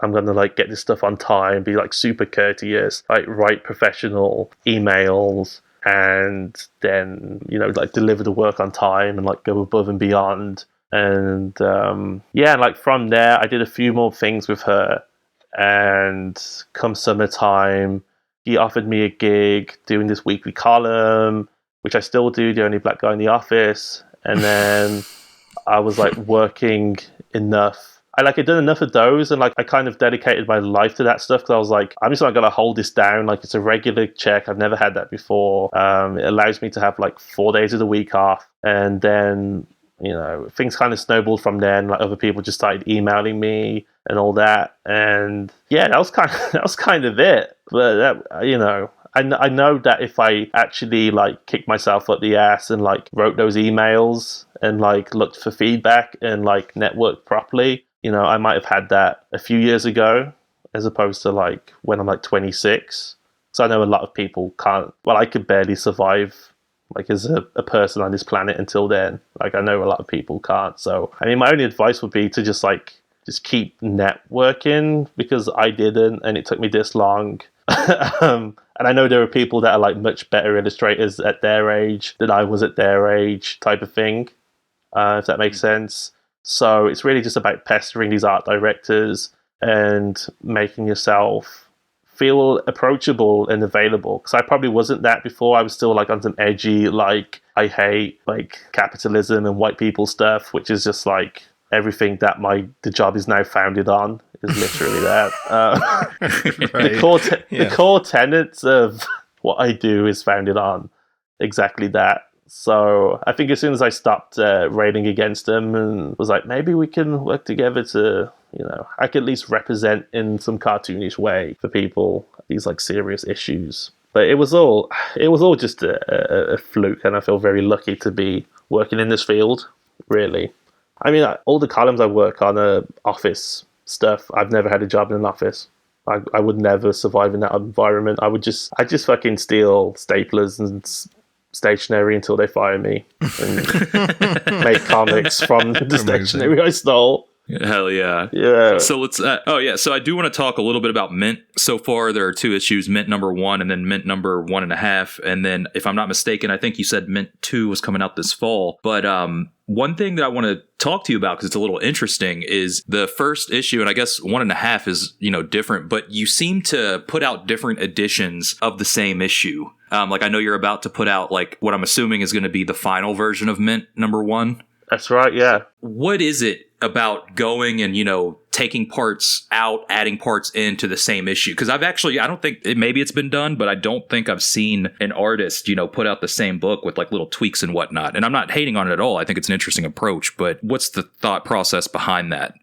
I'm going to like get this stuff on time, be like super courteous, like write professional emails, and then, like deliver the work on time and like go above and beyond. And like from there, I did a few more things with her. And come summertime, he offered me a gig doing this weekly column, which I still do, the only black guy in the office. And then I was like working enough. I'd done enough of those, and like I kind of dedicated my life to that stuff, because I was like, I'm just not going to hold this down. Like, it's a regular check. I've never had that before. It allows me to have like 4 days of the week off. And then, things kind of snowballed from there, and like other people just started emailing me and all that. And that was kind of it. But that, I know that if I actually like kicked myself up the ass and like wrote those emails and like looked for feedback and like networked properly, I might have had that a few years ago, as opposed to like when I'm like 26. So I know a lot of people can't. Well, I could barely survive like as a person on this planet until then. Like, I know a lot of people can't. So I mean, my only advice would be to just keep networking, because I didn't, and it took me this long. And I know there are people that are like much better illustrators at their age than I was at their age, type of thing, if that makes sense. So it's really just about pestering these art directors and making yourself feel approachable and available. Because I probably wasn't that before. I was still like on some edgy, like, I hate like capitalism and white people stuff, which is just like everything that the job is now founded on, is literally that. Right. The core tenets of what I do is founded on exactly that. So I think as soon as I stopped railing against them and was like, maybe we can work together to, I could at least represent in some cartoonish way for people these like serious issues. But it was all just a fluke, and I feel very lucky to be working in this field, really. I mean, all the columns I work on are office stuff. I've never had a job in an office. I would never survive in that environment. I just fucking steal staplers and stationery until they fire me and make comics from the stationery I stole. Hell yeah. Yeah. So let's, so I do want to talk a little bit about Mint. So far, there are 2 issues, Mint number 1 and then Mint number 1.5. And then, if I'm not mistaken, I think you said Mint 2 was coming out this fall. But one thing that I want to talk to you about, because it's a little interesting, is the first issue, and I guess 1.5 is, different, but you seem to put out different editions of the same issue. Like, I know you're about to put out, like, what I'm assuming is going to be the final version of Mint number 1. That's right, yeah. What is it about going and, taking parts out, adding parts into the same issue? Because I don't think, maybe it's been done, but I don't think I've seen an artist, put out the same book with like little tweaks and whatnot. And I'm not hating on it at all. I think it's an interesting approach, but what's the thought process behind that?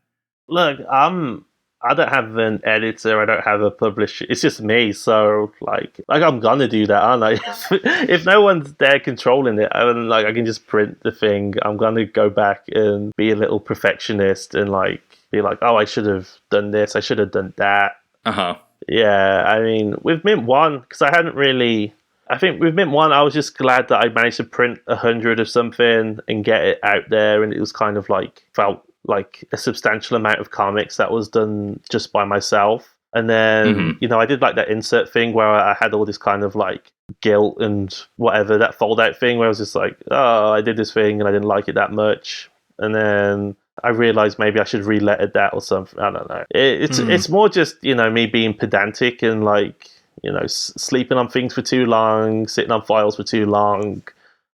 Look, I don't have an editor. I don't have a publisher. It's just me. So like I'm gonna do that, aren't I? If no one's there controlling it, I can just print the thing. I'm gonna go back and be a little perfectionist and be like, oh, I should have done this. I should have done that. Yeah. I mean, with Mint 1, because I think with Mint 1, I was just glad that I managed to print 100 of something and get it out there, and it was kind of felt like a substantial amount of comics that was done just by myself. And then, I did like that insert thing where I had all this kind of guilt and whatever, that fold out thing where I was just like, oh, I did this thing and I didn't like it that much. And then I realized maybe I should re-letter that or something. I don't know. It's more just, me being pedantic and sleeping on things for too long, sitting on files for too long,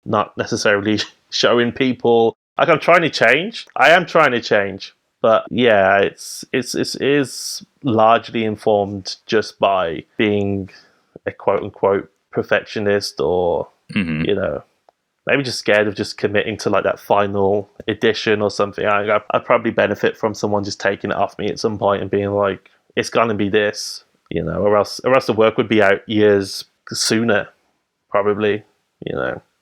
not necessarily showing people. I'm trying to change. I am trying to change, but yeah, it is largely informed just by being a quote unquote perfectionist, or maybe just scared of just committing to that final edition or something. I'd probably benefit from someone just taking it off me at some point and being like, it's gonna be this, or else the work would be out years sooner, probably,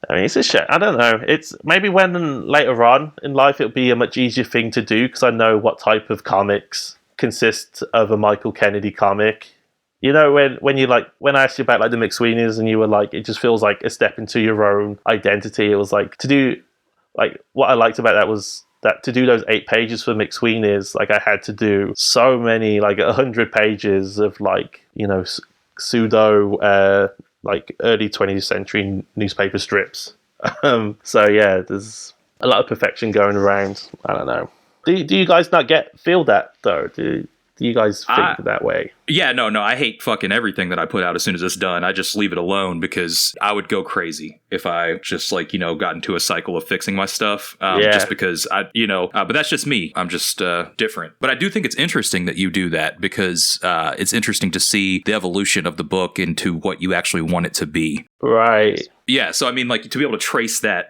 I mean, it's a shame. I don't know. It's maybe when later on in life it'll be a much easier thing to do, because I know what type of comics consist of a Michael Kennedy comic. When I asked you about the McSweeneys, and you were like, it just feels like a step into your own identity. It was to do what I liked about that was that to do those 8 pages for McSweeneys, I had to do so many 100 pages of pseudo early 20th century newspaper strips. So yeah, there's a lot of perfection going around. I don't know. Do you guys not feel that though? Do you guys think that way? Yeah, no, I hate fucking everything that I put out as soon as it's done. I just leave it alone because I would go crazy if I just got into a cycle of fixing my stuff. Just because but that's just me. I'm just different. But I do think it's interesting that you do that, because it's interesting to see the evolution of the book into what you actually want it to be. Right. Yeah, so I mean, to be able to trace that,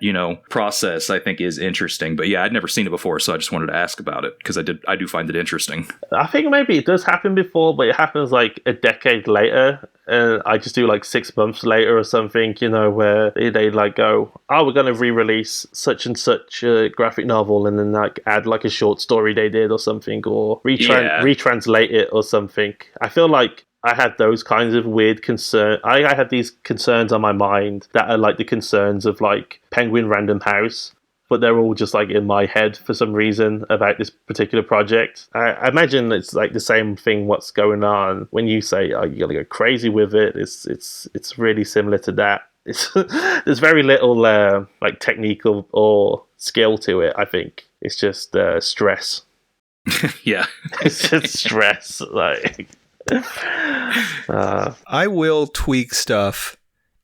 process, I think is interesting. But yeah, I'd never seen it before, so I just wanted to ask about it, because I do find it interesting. I think maybe it does happen before, but it happens a decade later, and I just do 6 months later or something, where they go, oh, we're going to re-release such and such a graphic novel, and then add a short story they did or something, or retranslate it or something. I feel like I have those kinds of weird concerns. I have these concerns on my mind that are the concerns of Penguin Random House, but they're all just in my head for some reason about this particular project. I imagine it's the same thing. What's going on when you say, "Oh, you're gonna go crazy with it"? It's really similar to that. There's very little technical or skill to it. I think it's just stress. Yeah, it's just stress. I will tweak stuff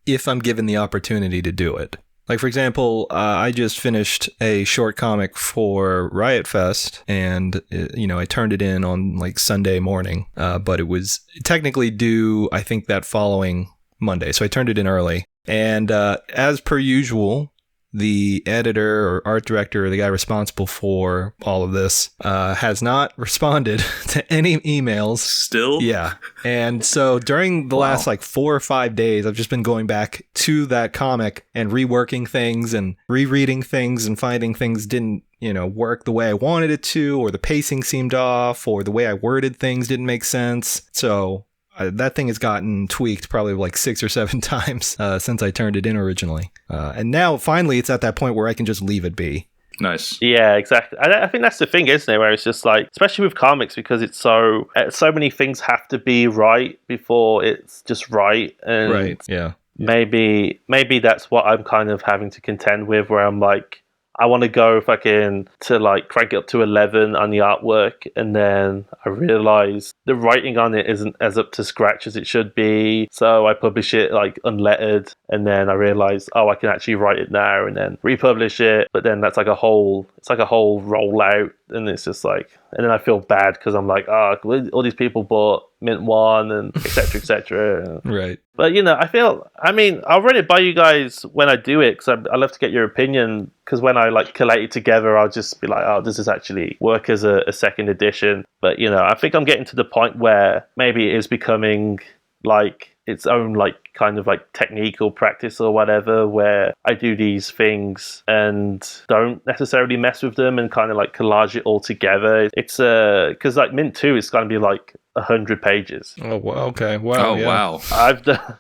if I'm given the opportunity to do it. For example, I just finished a short comic for Riot Fest, and I turned it in on Sunday morning, but it was technically due, I think, that following Monday, so I turned it in early. And as per usual, the editor or art director or the guy responsible for all of this has not responded to any emails. Still? Yeah. And so during the last like 4 or 5 days, I've just been going back to that comic and reworking things and rereading things and finding things didn't, work the way I wanted it to, or the pacing seemed off, or the way I worded things didn't make sense. So that thing has gotten tweaked probably like 6 or 7 times since I turned it in originally. And now finally it's at that point where I can just leave it be. Nice. Yeah, exactly. I think that's the thing, isn't it? Where it's just like, especially with comics, because it's so many things have to be right before it's just right. And right. Yeah. Maybe that's what I'm kind of having to contend with, where I'm like, I want to go fucking to like crank it up to 11 on the artwork, and then I realize the writing on it isn't as up to scratch as it should be. So I publish it like unlettered, and then I realize, I can actually write it now, and then republish it. But then that's like a whole rollout, and it's just like, and then I feel bad because I'm like, all these people bought Mint 1 and etc. Right. But I'll run it by you guys when I do it, because I love to get your opinion, because when I like collate it together, I'll just be like, does this actually work as a second edition? But I think I'm getting to the point where maybe it is becoming like its own like kind of like technical practice or whatever, where I do these things and don't necessarily mess with them and kind of like collage it all together. It's because like Mint 2 is going to be like 100 pages. Oh, okay. Wow. Oh, yeah. wow.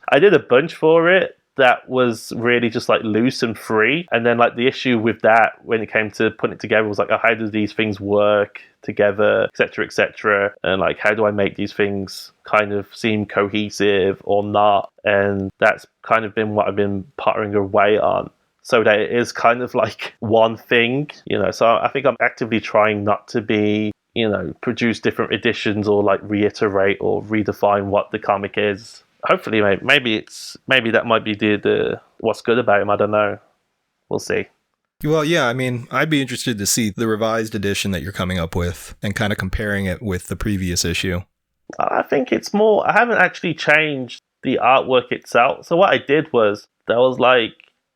I did a bunch for it that was really just like loose and free, and then like the issue with that when it came to putting it together was like, how do these things work together, etc, and like how do I make these things kind of seem cohesive or not? And that's kind of been what I've been pottering away on, so that it is kind of like one thing, so I think I'm actively trying not to be, produce different editions or like reiterate or redefine what the comic is. Hopefully, maybe that might be the what's good about him. I don't know. We'll see. Well, yeah, I'd be interested to see the revised edition that you're coming up with and kind of comparing it with the previous issue. I think it's more, I haven't actually changed the artwork itself. So what I did was, there was like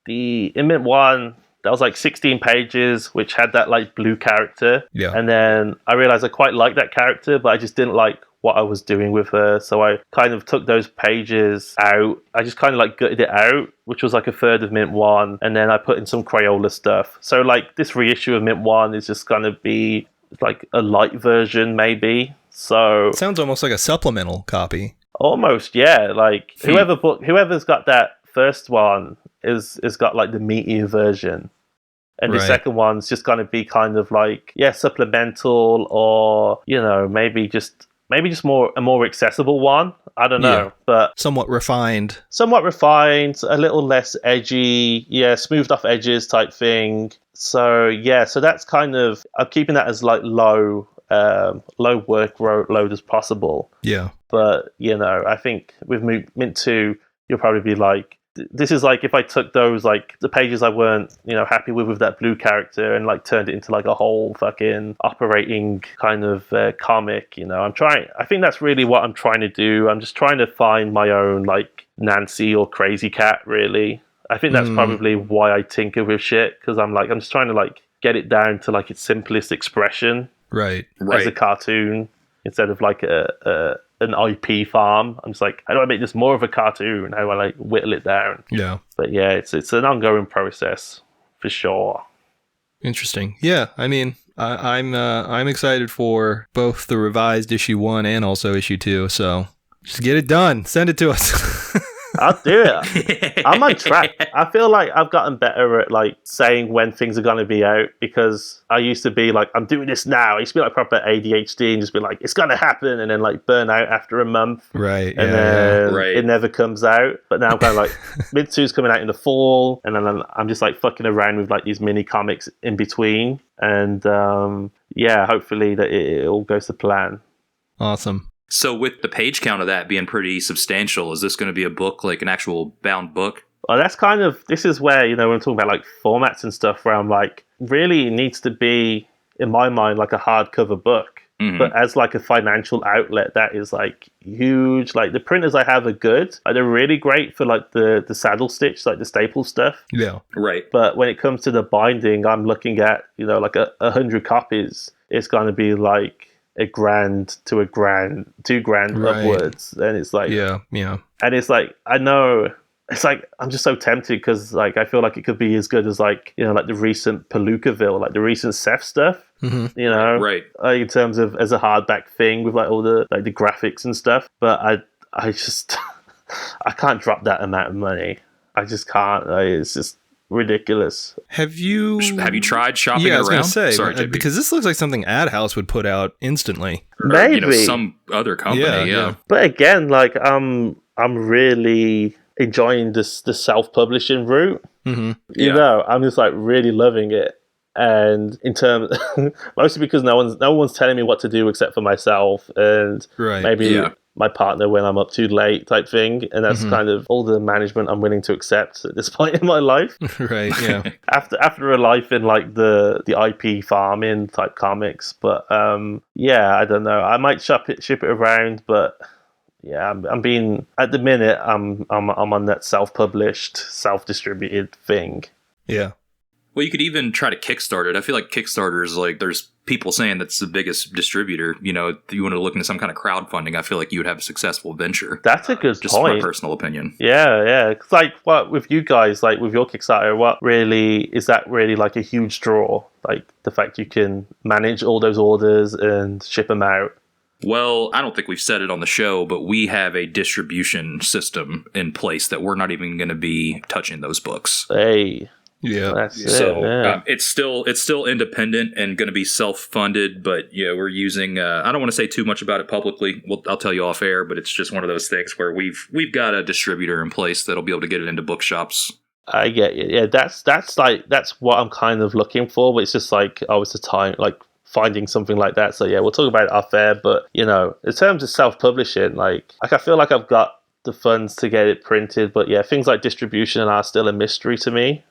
in Mint 1, that was like 16 pages, which had that like blue character. Yeah. And then I realized I quite liked that character, but I just didn't like what I was doing with her. So I kind of took those pages out. I just kind of like gutted it out, which was like a third of Mint 1. And then I put in some Crayola stuff. So like this reissue of Mint 1 is just going to be like a light version, maybe. So it sounds almost like a supplemental copy. Almost, yeah. Like whoever's got that first one is got like the meatier version. And the second one's just going to be kind of like, supplemental, or, maybe just a more accessible one. I don't know, but somewhat refined, a little less edgy, smoothed off edges type thing. So so that's kind of, I'm keeping that as like low workload as possible. Yeah. But I think with Mint 2, you'll probably be like, this is like if I took those like the pages I weren't happy with that blue character and like turned it into like a whole fucking operating kind of comic. I think that's really what I'm trying to do. I'm just trying to find my own like Nancy or Crazy Cat, really. I think that's probably why I tinker with shit, because I'm just trying to like get it down to like its simplest expression, right as a cartoon, instead of like an IP farm. I'm just like, how do I make this more of a cartoon? How do I like whittle it down? Yeah. But yeah, it's an ongoing process for sure. Interesting. Yeah, I'm excited for both the revised issue 1 and also issue 2. So just get it done. Send it to us. I'll do it. I'm on track. I feel like I've gotten better at like saying when things are going to be out, because I used to be like, I'm doing this now. I used to be like proper ADHD and just be like, it's going to happen, and then like burn out after a month. Right. And then it never comes out. But now I'm kind of like, Mint 2's coming out in the fall, and then I'm just like fucking around with like these mini comics in between. And hopefully that it all goes to plan. Awesome. So with the page count of that being pretty substantial, is this going to be a book, like an actual bound book? Well, that's kind of, this is where, when I'm talking about like formats and stuff, where I'm like, really it needs to be, in my mind, like a hardcover book. But as like a financial outlet, that is like huge. Like the printers I have are good. Like, they're really great for like the saddle stitch, like the staple stuff. Yeah. Right. But when it comes to the binding, I'm looking at, like 100 copies. It's going to be like $1,000 to $1,000, $2,000 Right. upwards. And it's like, Yeah. and it's like, I know, it's like, I'm just so tempted because like, I feel like it could be as good as like, like the recent Palookaville, like the recent Seth stuff. Right. Like in terms of as a hardback thing with like all the like the graphics and stuff. But I just I can't drop that amount of money. I just can't. Like, it's just ridiculous. Have you tried shopping Yeah, I was around? gonna say, Sorry, JP. because this looks like something Ad House would put out instantly. Or, Maybe some other company. Yeah. But again, like I'm really enjoying the self-publishing route. You know, I'm just like really loving it. And in terms, mostly because no one's telling me what to do except for myself and maybe my partner when I'm up too late type thing. And that's kind of all the management I'm willing to accept at this point in my life. Right. Yeah. After a life in like the IP farming type comics, but I don't know. I might ship it around, but yeah, I'm being at the minute. I'm on that self-published, self-distributed thing. Yeah. Well, you could even try to Kickstart it. I feel like Kickstarter is like, there's people saying that's the biggest distributor. If you want to look into some kind of crowdfunding, I feel like you would have a successful venture. That's a good just point. my personal opinion. Yeah. It's like, what with you guys, like with your Kickstarter, what really is that really like a huge draw? Like the fact you can manage all those orders and ship them out. Well, I don't think we've said it on the show, but we have a distribution system in place that we're not even going to be touching those books. Hey. Yeah. That's So it, yeah. it's still independent and going to be self-funded, but we're using. I don't want to say too much about it publicly. I'll tell you off air, but it's just one of those things where we've got a distributor in place that'll be able to get it into bookshops. I get you. Yeah, that's what I'm kind of looking for. But it's just like, it's the time, like finding something like that. So yeah, we'll talk about it off air. But in terms of self-publishing, like I feel like I've got the funds to get it printed, but yeah, things like distribution are still a mystery to me.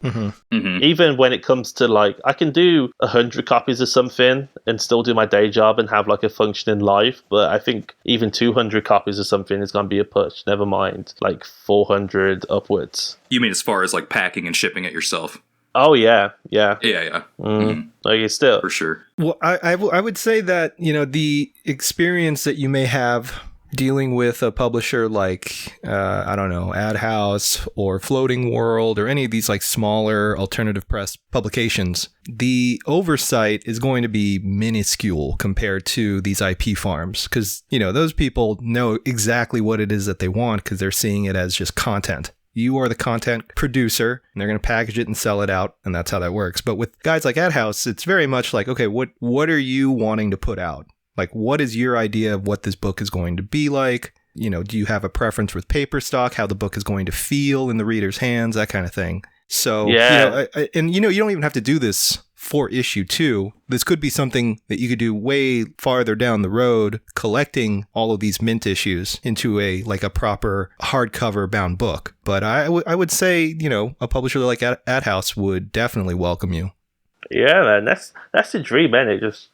Even when it comes to like, I can do 100 copies of something and still do my day job and have like a functioning life, but I think even 200 copies of something is going to be a push, never mind like 400 upwards. You mean as far as like packing and shipping it yourself? Oh yeah. Like still for sure. Well, I would say that the experience that you may have dealing with a publisher like, I don't know, Ad House or Floating World or any of these like smaller alternative press publications, the oversight is going to be minuscule compared to these IP farms. Because, those people know exactly what it is that they want because they're seeing it as just content. You are the content producer, and they're going to package it and sell it out, and that's how that works. But with guys like Ad House, it's very much like, okay, what are you wanting to put out? Like, what is your idea of what this book is going to be like? Do you have a preference with paper stock, how the book is going to feel in the reader's hands, that kind of thing? So, you don't even have to do this for issue 2. This could be something that you could do way farther down the road, collecting all of these mint issues into a proper hardcover bound book. But I would say, a publisher like Ad House would definitely welcome you. Yeah, man, that's the dream, isn't it? Just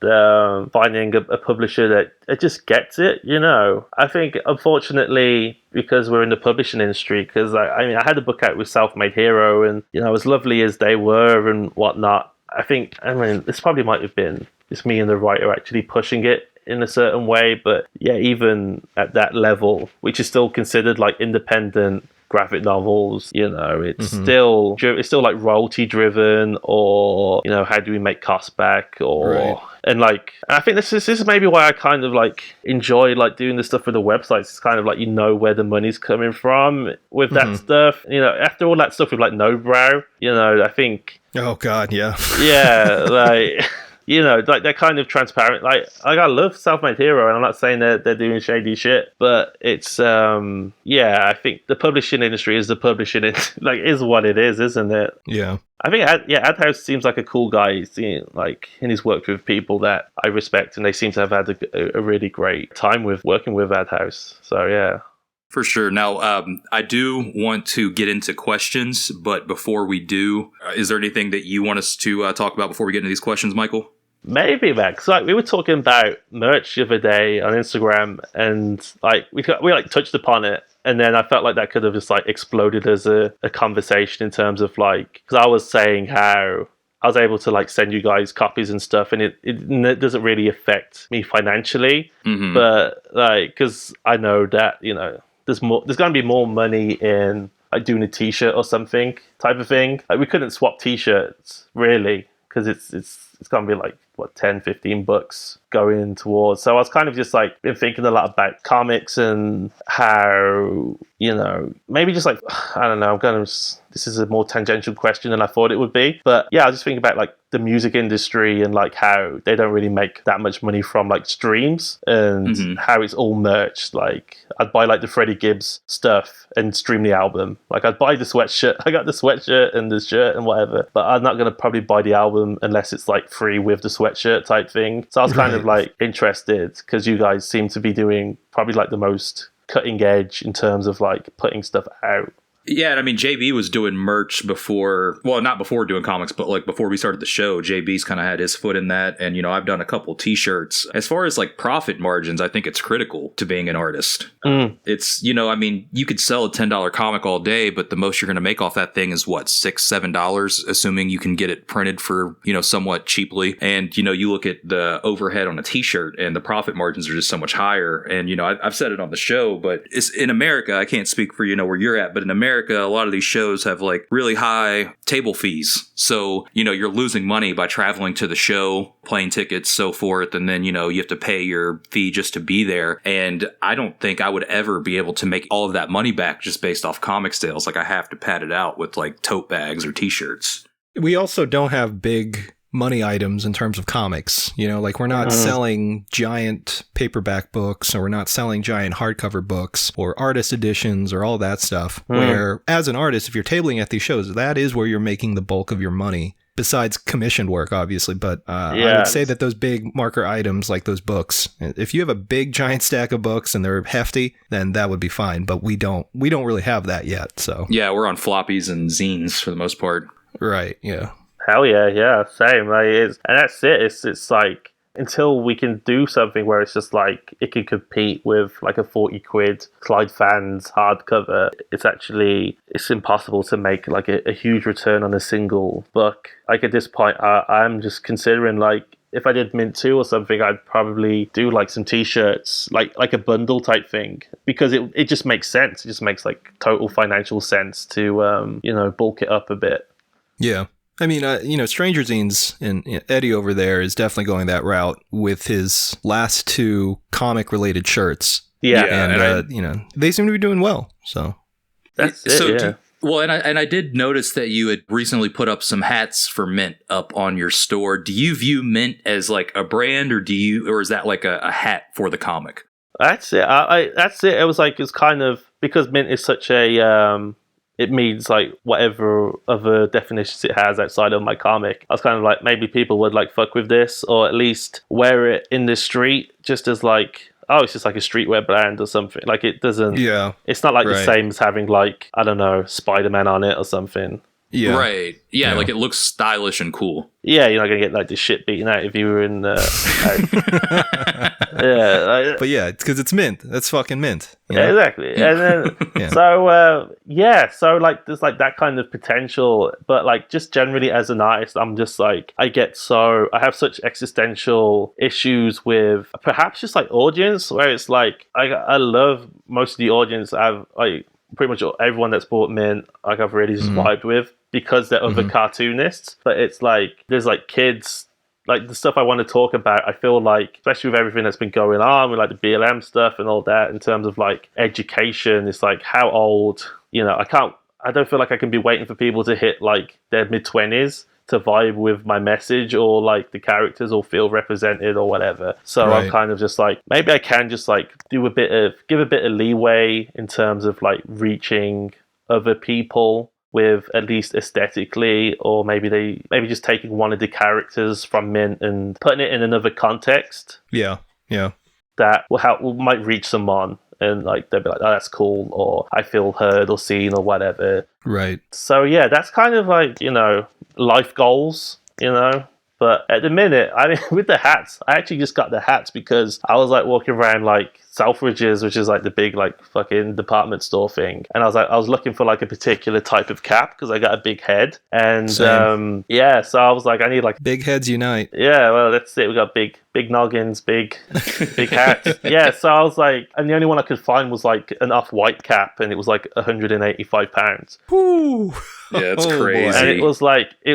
finding a publisher that just gets it, I think, unfortunately, because we're in the publishing industry, because I had a book out with Self-Made Hero, and, as lovely as they were and whatnot, this probably might have been just me and the writer actually pushing it in a certain way, but yeah, even at that level, which is still considered like independent graphic novels, it's still like royalty driven, or how do we make costs back, or and like, I think this is maybe why I kind of like enjoy like doing the stuff for the websites. It's kind of like where the money's coming from with that stuff. After all that stuff with like Nobrow, I think. Oh God, yeah. Yeah, like. Like they're kind of transparent. Like I love Self-Made Hero, and I'm not saying they're doing shady shit, but it's I think the publishing industry is is what it is, isn't it? Yeah. I think Ad House seems like a cool guy. And he's worked with people that I respect, and they seem to have had a really great time with working with Ad House. So yeah. For sure. Now, I do want to get into questions, but before we do, is there anything that you want us to talk about before we get into these questions, Michael? Maybe, man. Because like we were talking about merch the other day on Instagram, and like we like touched upon it, and then I felt like that could have just like exploded as a conversation in terms of like, because I was saying how I was able to like send you guys copies and stuff, and it doesn't really affect me financially, but like because I know that there's going to be more money in like doing a T-shirt or something type of thing. Like we couldn't swap T-shirts really because it's going to be like what $10-15 going towards. So I was kind of just like been thinking a lot about comics and how maybe just like I don't know. This is a more tangential question than I thought it would be, but yeah, I was just thinking about like the music industry and like how they don't really make that much money from like streams and how it's all merch. Like I'd buy like the Freddie Gibbs stuff and stream the album. Like I'd buy the sweatshirt. I got the sweatshirt and the shirt and whatever, but I'm not going to probably buy the album unless it's like free with the sweatshirt type thing. So I was kind of like interested because you guys seem to be doing probably like the most cutting edge in terms of like putting stuff out. Yeah, and I mean, JB was doing merch before, well, not before doing comics, but like before we started the show, JB's kind of had his foot in that. And, I've done a couple T-shirts. As far as like profit margins, I think it's critical to being an artist. It's, I mean, you could sell a $10 comic all day, but the most you're going to make off that thing is what, $6-7, assuming you can get it printed for, somewhat cheaply. And, you look at the overhead on a T-shirt and the profit margins are just so much higher. And, I've said it on the show, but it's in America. I can't speak for, where you're at, but in America, a lot of these shows have like really high table fees. So, you're losing money by traveling to the show, plane tickets, so forth. And then, you have to pay your fee just to be there. And I don't think I would ever be able to make all of that money back just based off comic sales. Like I have to pad it out with like tote bags or T-shirts. We also don't have big money items in terms of comics, like we're not selling giant paperback books, or we're not selling giant hardcover books or artist editions or all that stuff, where as an artist, if you're tabling at these shows, that is where you're making the bulk of your money, besides commissioned work, obviously. But I would say that those big marker items like those books, if you have a big giant stack of books and they're hefty, then that would be fine, but we don't really have that yet. So yeah, we're on floppies and zines for the most part. Right. Yeah. Hell yeah, same. Like and that's it. It's like until we can do something where it's just like it can compete with like a 40 quid Clyde Fans hardcover. It's impossible to make like a huge return on a single book. Like at this point, I'm just considering like if I did Mint 2 or something, I'd probably do like some T-shirts, like a bundle type thing, because it just makes sense. It just makes like total financial sense to bulk it up a bit. Yeah. I mean, Stranger Zines and Eddie over there is definitely going that route with his last 2 comic-related shirts. Yeah, and they seem to be doing well. So that's it. Yeah. Well, and I did notice that you had recently put up some hats for Mint up on your store. Do you view Mint as like a brand, or is that like a hat for the comic? That's it. That's it. It was like it's kind of because Mint is such a. It means like whatever other definitions it has outside of my comic. I was kind of like, maybe people would like fuck with this, or at least wear it in the street just as like, oh, it's just like a streetwear brand or something. Like it doesn't, it's not like the same as having like, I don't know, Spider-Man on it or something. Yeah. Right. Yeah, like it looks stylish and cool. Yeah, you're not going to get like the shit beaten out if you were in but yeah, it's because it's Mint. That's fucking Mint. Yeah, exactly. And then, so like there's like that kind of potential, but like just generally as an artist, I'm just like, I have such existential issues with perhaps just like audience, where it's like, I love most of the audience. I've like pretty much everyone that's bought Mint, like I've really just vibed with, because they're other cartoonists. But it's like there's like kids, like the stuff I want to talk about, I feel like, especially with everything that's been going on with like the BLM stuff and all that, in terms of like education, it's like how old, I don't feel like I can be waiting for people to hit like their mid-20s to vibe with my message, or like the characters, or feel represented or whatever. So I'm kind of just like, maybe I can just like give a bit of leeway in terms of like reaching other people with at least aesthetically, or maybe just taking one of the characters from Mint and putting it in another context. Yeah. That might reach someone, and like they'll be like, oh, that's cool, or I feel heard or seen or whatever. Right. So yeah, that's kind of like, life goals, But at the minute, I mean, with the hats, I actually just got the hats because I was like walking around like Selfridges, which is like the big like fucking department store thing, and I was looking for like a particular type of cap because I got a big head, and Same. yeah, so I was like, I need like Big heads unite. yeah, well, that's it. We got big noggins, big hats. Yeah, so I was like, and the only one I could find was like an off-white cap, and it was like £185. Woo! Yeah, it's Oh, boy. crazy. And it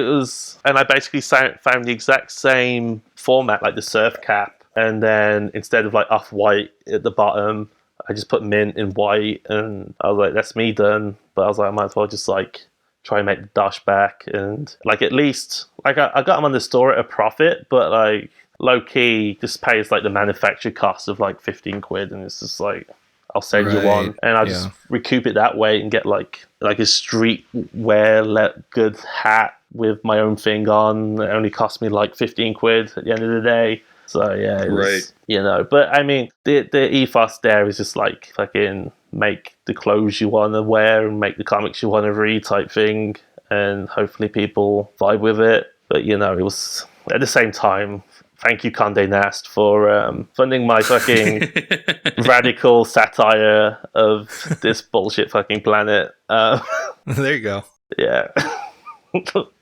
was, and I basically found the exact same format, like the surf cap, and then instead of like off-white at the bottom, I just put mint in white, and I was like, that's me done. But I was like, I might as well just like try and make the dash back, and like at least like I got them on the store at a profit, but like low key just pays like the manufacturer cost of like 15 quid, and it's just like, I'll send you one, and I'll just recoup it that way and get like a streetwear good hat with my own thing on. It only cost me like 15 quid at the end of the day. So yeah, it was, you know. But I mean, the ethos there is just like fucking make the clothes you want to wear and make the comics you want to read type thing, and hopefully people vibe with it. But you know, it was at the same time, thank you, Condé Nast, for funding my fucking radical satire of this bullshit fucking planet. There you go. Yeah.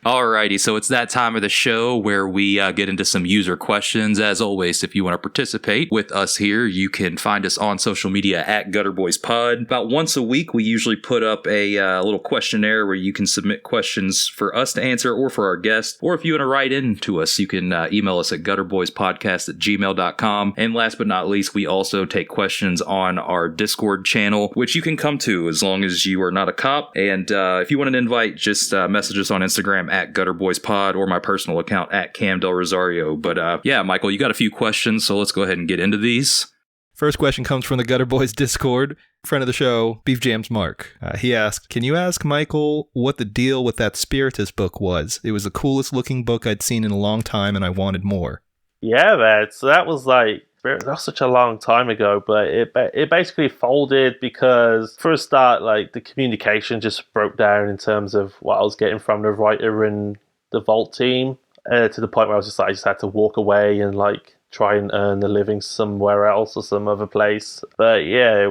Alrighty, so it's that time of the show where we get into some user questions. As always, if you want to participate with us here, you can find us on social media at GutterboysPod. About once a week, we usually put up a little questionnaire where you can submit questions for us to answer or for our guests. Or if you want to write in to us, you can email us at gutterboyspodcast@gmail.com. And last but not least, we also take questions on our Discord channel, which you can come to as long as you are not a cop. And if you want an invite, just message us on Instagram at GutterboysPod or my personal account at Cam Del Rosario. But yeah, Michael, you got a few questions, so let's go ahead and get into these. First question comes from the Gutter Boys Discord. Friend of the show, Beef Jams Mark. He asked, can you ask Michael what the deal with that Spiritus book was? It was the coolest looking book I'd seen in a long time, and I wanted more. Yeah, man. So that was such a long time ago, but it basically folded because, for a start, like the communication just broke down in terms of what I was getting from the writer and the Vault team, to the point where I just had to walk away and like try and earn a living somewhere else or some other place. But yeah,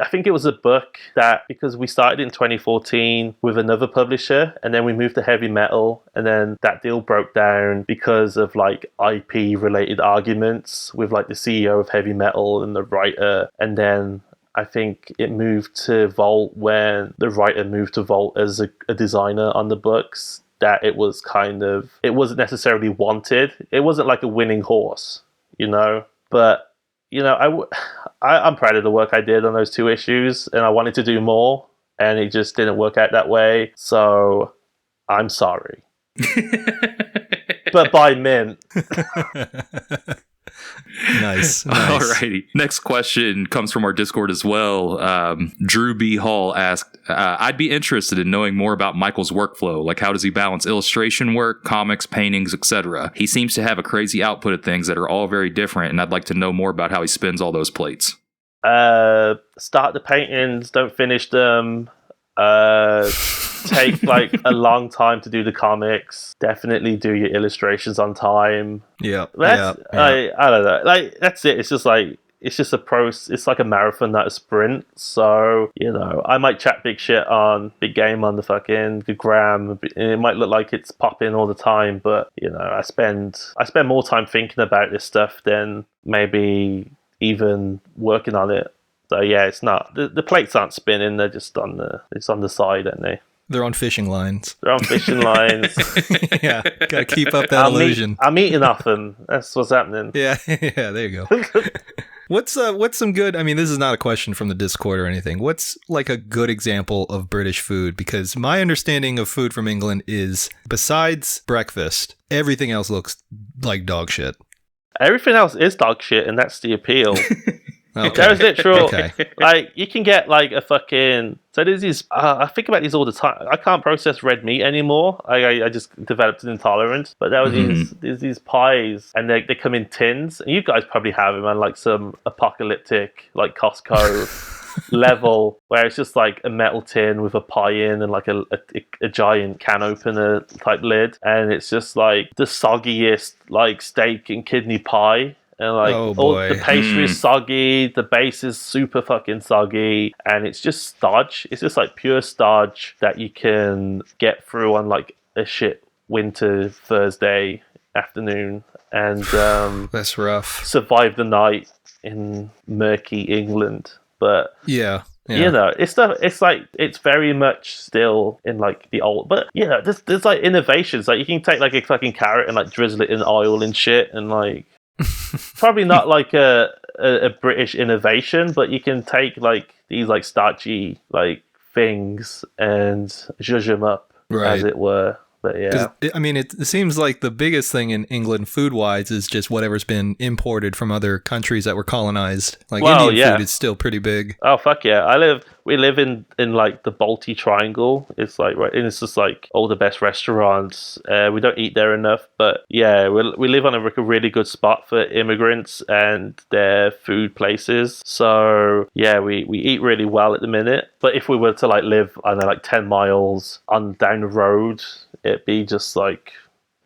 I think it was a book that, because we started in 2014 with another publisher, and then we moved to heavy metal, and then that deal broke down because of like IP related arguments with like the CEO of heavy metal and the writer. And then I think it moved to Vault when the writer moved to Vault as a designer on the books, that it wasn't necessarily wanted. It wasn't like a winning horse, you know. But you know, I'm proud of the work I did on those two issues, and I wanted to do more, and it just didn't work out that way. So I'm sorry. But by mint. Nice. Alrighty. Next question comes from our Discord as well. Drew B. Hall asked, I'd be interested in knowing more about Michael's workflow. Like, how does he balance illustration work, comics, paintings, etc.? He seems to have a crazy output of things that are all very different, and I'd like to know more about how he spins all those plates. Start the paintings, don't finish them. Take like a long time to do the comics. Definitely do your illustrations on time. Yeah. I don't know. Like, that's it. It's just a it's like a marathon, not a sprint. So, you know, I might chat big game on the gram. It might look like it's popping all the time, but you know, I spend more time thinking about this stuff than maybe even working on it. So yeah, it's not the plates aren't spinning. They're just on the side, aren't they? They're on fishing lines. They're on fishing lines. Yeah, gotta keep up that illusion. I'm eating off them. That's what's happening. Yeah, there you go. What's some good, I mean, this is not a question from the Discord or anything. What's like a good example of British food? Because my understanding of food from England is, besides breakfast, everything else looks like dog shit. Everything else is dog shit, and that's the appeal. Okay. There's literal, Okay. like, you can get like a fucking, so there's these, I think about these all the time. I can't process red meat anymore. I just developed an intolerance, but there were these pies, and they come in tins, and you guys probably have them on like some apocalyptic, like Costco level where it's just like a metal tin with a pie in and like a giant can opener type lid, and it's just like the soggiest like steak and kidney pie. And like all the pastry is soggy, the base is super fucking soggy, and it's just starch. It's just like pure starch that you can get through on like a shit winter Thursday afternoon, and that's rough. Survive the night in murky England. But yeah. You know, it's like it's very much still in like the old, but you know, there's like innovations. Like you can take like a fucking carrot and like drizzle it in oil and shit, and like probably not like a British innovation, but you can take like these like starchy like things and zhuzh them up, as it were. But yeah, I mean, it seems like the biggest thing in England food-wise is just whatever's been imported from other countries that were colonized. Like Indian food is still pretty big. Oh fuck yeah! We live in like the Balti Triangle. It's like right, and it's just like all the best restaurants. We don't eat there enough, but yeah, we live on a really good spot for immigrants and their food places. So yeah, we eat really well at the minute. But if we were to like live, I don't know, like 10 miles on down the road, it'd be just like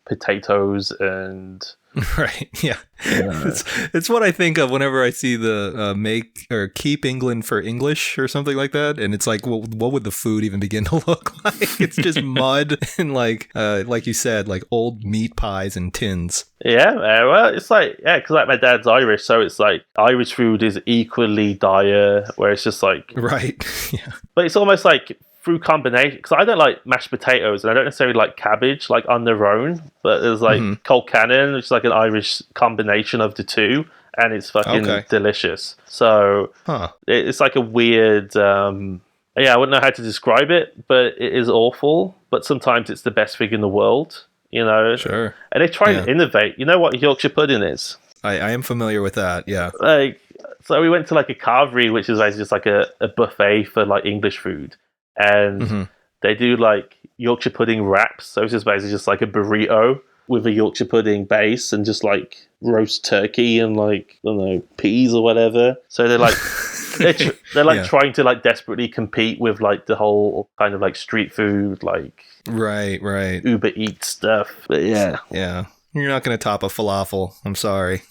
potatoes and right, yeah. It's what I think of whenever I see the make or keep England for English or something like that, and it's like, well, what would the food even begin to look like? It's just mud and like you said, like old meat pies and tins. Yeah, well, it's like because like my dad's Irish, so it's like Irish food is equally dire, where it's just like right, yeah. But it's almost like through combination, because I don't like mashed potatoes and I don't necessarily like cabbage like on their own, but there's like colcannon, which is like an Irish combination of the two, and it's fucking delicious. So it's like a weird I wouldn't know how to describe it, but it is awful, but sometimes it's the best thing in the world, you know. Sure. And they try and innovate. You know what Yorkshire pudding is? I am familiar with that, yeah. Like, so we went to like a carvery, which is just like a buffet for like English food. And they do like Yorkshire pudding wraps. So it's just basically just like a burrito with a Yorkshire pudding base and just like roast turkey and like, I don't know, peas or whatever. So they're like, they're like trying to like desperately compete with like the whole kind of like street food, like right Uber Eats stuff. But yeah. You're not going to top a falafel. I'm sorry.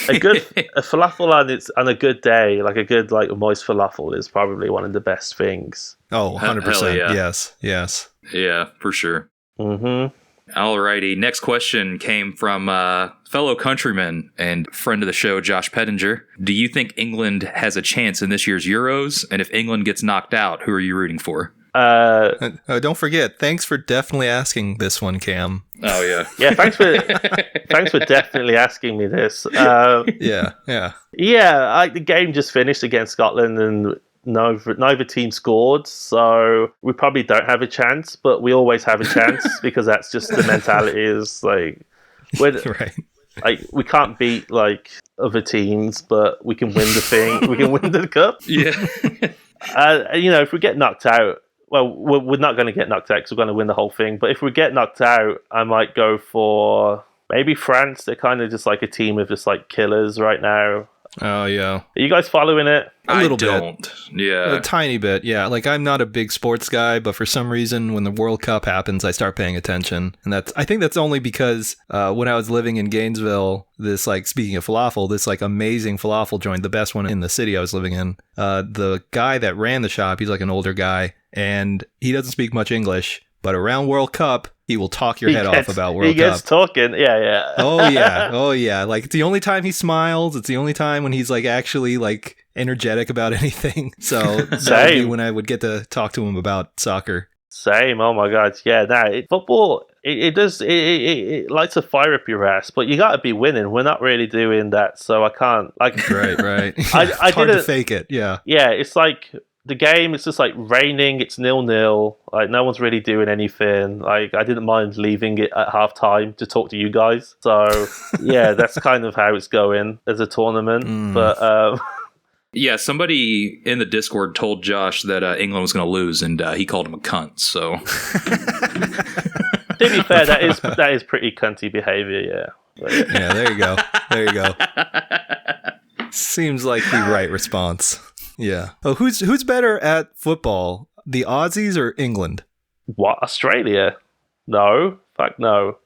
a falafel on a good day, like a good like moist falafel, is probably one of the best things. Oh, 100%. Yeah. Yes. Yeah, for sure. Mm-hmm. Alrighty. Next question came from fellow countryman and friend of the show, Josh Pettinger. Do you think England has a chance in this year's Euros? And if England gets knocked out, who are you rooting for? Don't forget, thanks for definitely asking this one, Cam. Oh yeah. Yeah, thanks for definitely asking me this. Yeah. The game just finished against Scotland and neither team scored, so we probably don't have a chance, but we always have a chance because that's just the mentality is like right. Like we can't beat like other teams, but we can win the thing. We can win the cup. Yeah. You know, if we get knocked out, well, we're not going to get knocked out because we're going to win the whole thing. But if we get knocked out, I might go for maybe France. They're kind of just like a team of just like killers right now. Oh, yeah. Are you guys following it? A little bit. I don't. Yeah. A tiny bit, yeah. Like, I'm not a big sports guy, but for some reason, when the World Cup happens, I start paying attention. And I think that's only because when I was living in Gainesville, this, like, speaking of falafel, this, like, amazing falafel joint, the best one in the city I was living in, the guy that ran the shop, he's, like, an older guy, and he doesn't speak much English, but around World Cup, he will talk your head off about World Cup. He gets talking, yeah. Oh yeah. Like, it's the only time he smiles. It's the only time when he's like actually like energetic about anything. So that would be when I would get to talk to him about soccer. Same. Oh my God. Yeah. Football. It lights a fire up your ass, but you got to be winning. We're not really doing that, so I can't. Like, right. It's hard to fake it. Yeah. Yeah. It's like. The game, it's just like raining, it's 0-0, like no one's really doing anything. Like I didn't mind leaving it at half-time to talk to you guys. So yeah, that's kind of how it's going as a tournament. But yeah, somebody in the Discord told Josh that England was going to lose, and he called him a cunt. So to be fair, that is pretty cunty behavior, yeah. But, yeah, there you go. Seems like the right response. Yeah. Oh, who's better at football, the Aussies or England? What, Australia? No, fuck no.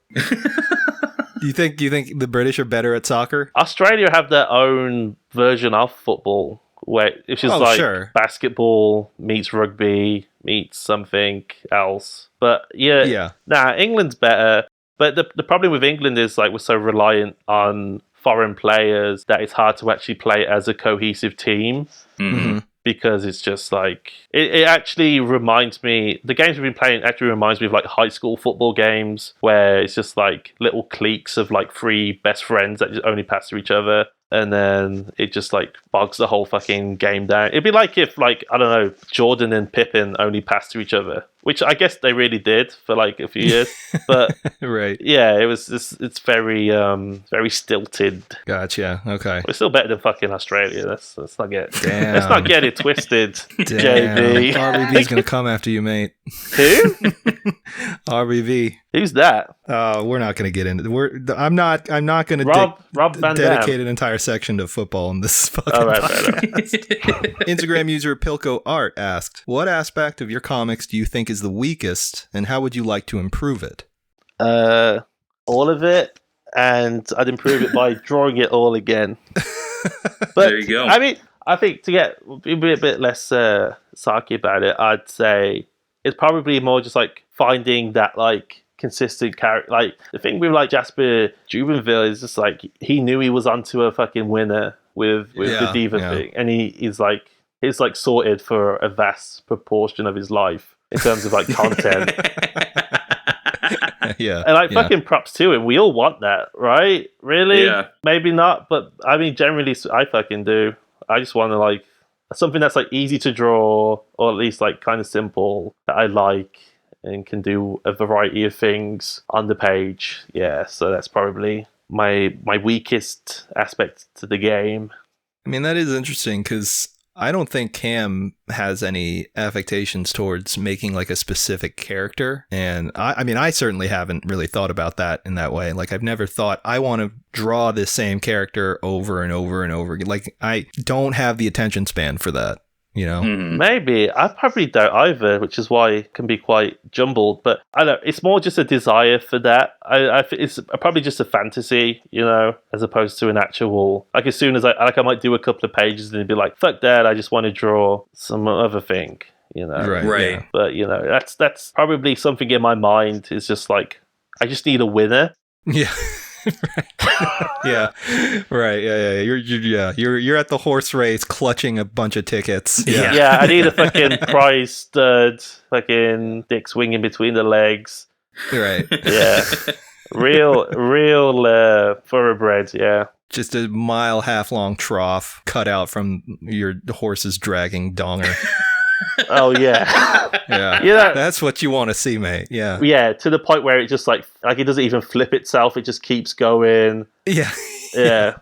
Do you think the British are better at soccer? Australia have their own version of football, where it's just basketball meets rugby meets something else. But yeah. Nah, England's better. But the problem with England is like we're so reliant on foreign players that it's hard to actually play as a cohesive team. Mm-hmm. Because it's just like it actually reminds me, the games we've been playing actually reminds me of like high school football games where it's just like little cliques of like 3 best friends that just only pass to each other, and then it just like bogs the whole fucking game down. It'd be like if like, I don't know, Jordan and Pippen only passed to each other, which I guess they really did for like a few years, but right. Yeah, it's very very stilted. Gotcha. Okay. We're still better than fucking Australia. Let's not get it twisted. JB. RBV's gonna come after you, mate. Who? RBV. Who's that? We're not gonna get into. I'm not gonna Rob Van dedicate Dam. an entire section to football in this fucking podcast. Instagram user Pilco Art asked, "What aspect of your comics do you think is the weakest, and how would you like to improve it?" All of it, and I'd improve it by drawing it all again. But there you go. I mean, I think to be a bit less sarky about it, I'd say it's probably more just like finding that like consistent character. Like the thing with like Jasper Jubenville is just like he knew he was onto a fucking winner with the diva thing, and he's like sorted for a vast proportion of his life in terms of like content. Yeah. And like fucking props to him. We all want that, right? Really? Yeah. Maybe not, but I mean generally I fucking do. I just want to like something that's like easy to draw, or at least like kind of simple, that I like and can do a variety of things on the page. Yeah, so that's probably my weakest aspect to the game. I mean, that is interesting because I don't think Cam has any affectations towards making like a specific character. And I mean, I certainly haven't really thought about that in that way. Like I've never thought I want to draw this same character over and over and over again. Like I don't have the attention span for that, you know? Maybe. I probably don't either, which is why it can be quite jumbled. But I don't know, it's more just a desire for that. It's probably just a fantasy, you know, as opposed to an actual, like as soon as I might do a couple of pages and be like, fuck that, I just want to draw some other thing, you know? Right. Yeah. But, you know, that's probably something in my mind is just like, I just need a winner. Yeah. Yeah. Right. Yeah. You're at the horse race clutching a bunch of tickets. Yeah. Yeah, I need a fucking prize stud, fucking dick swinging between the legs. Right. Yeah. Real thoroughbred, yeah. Just a mile-half long trough cut out from your horse's dragging donger. Oh yeah. Yeah. That's what you want to see, mate. Yeah. Yeah, to the point where it just like it doesn't even flip itself, it just keeps going. Yeah. Yeah.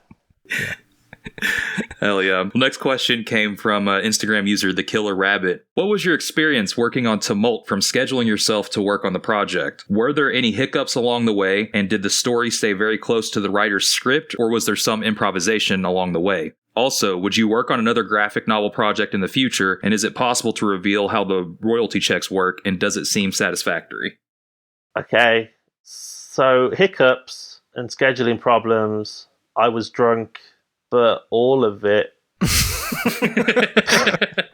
Hell yeah. Well, next question came from Instagram user The Killer Rabbit. What was your experience working on Tumult from scheduling yourself to work on the project? Were there any hiccups along the way, and did the story stay very close to the writer's script, or was there some improvisation along the way? Also, would you work on another graphic novel project in the future, and is it possible to reveal how the royalty checks work, and does it seem satisfactory? Okay, so hiccups and scheduling problems. I was drunk, but all of it.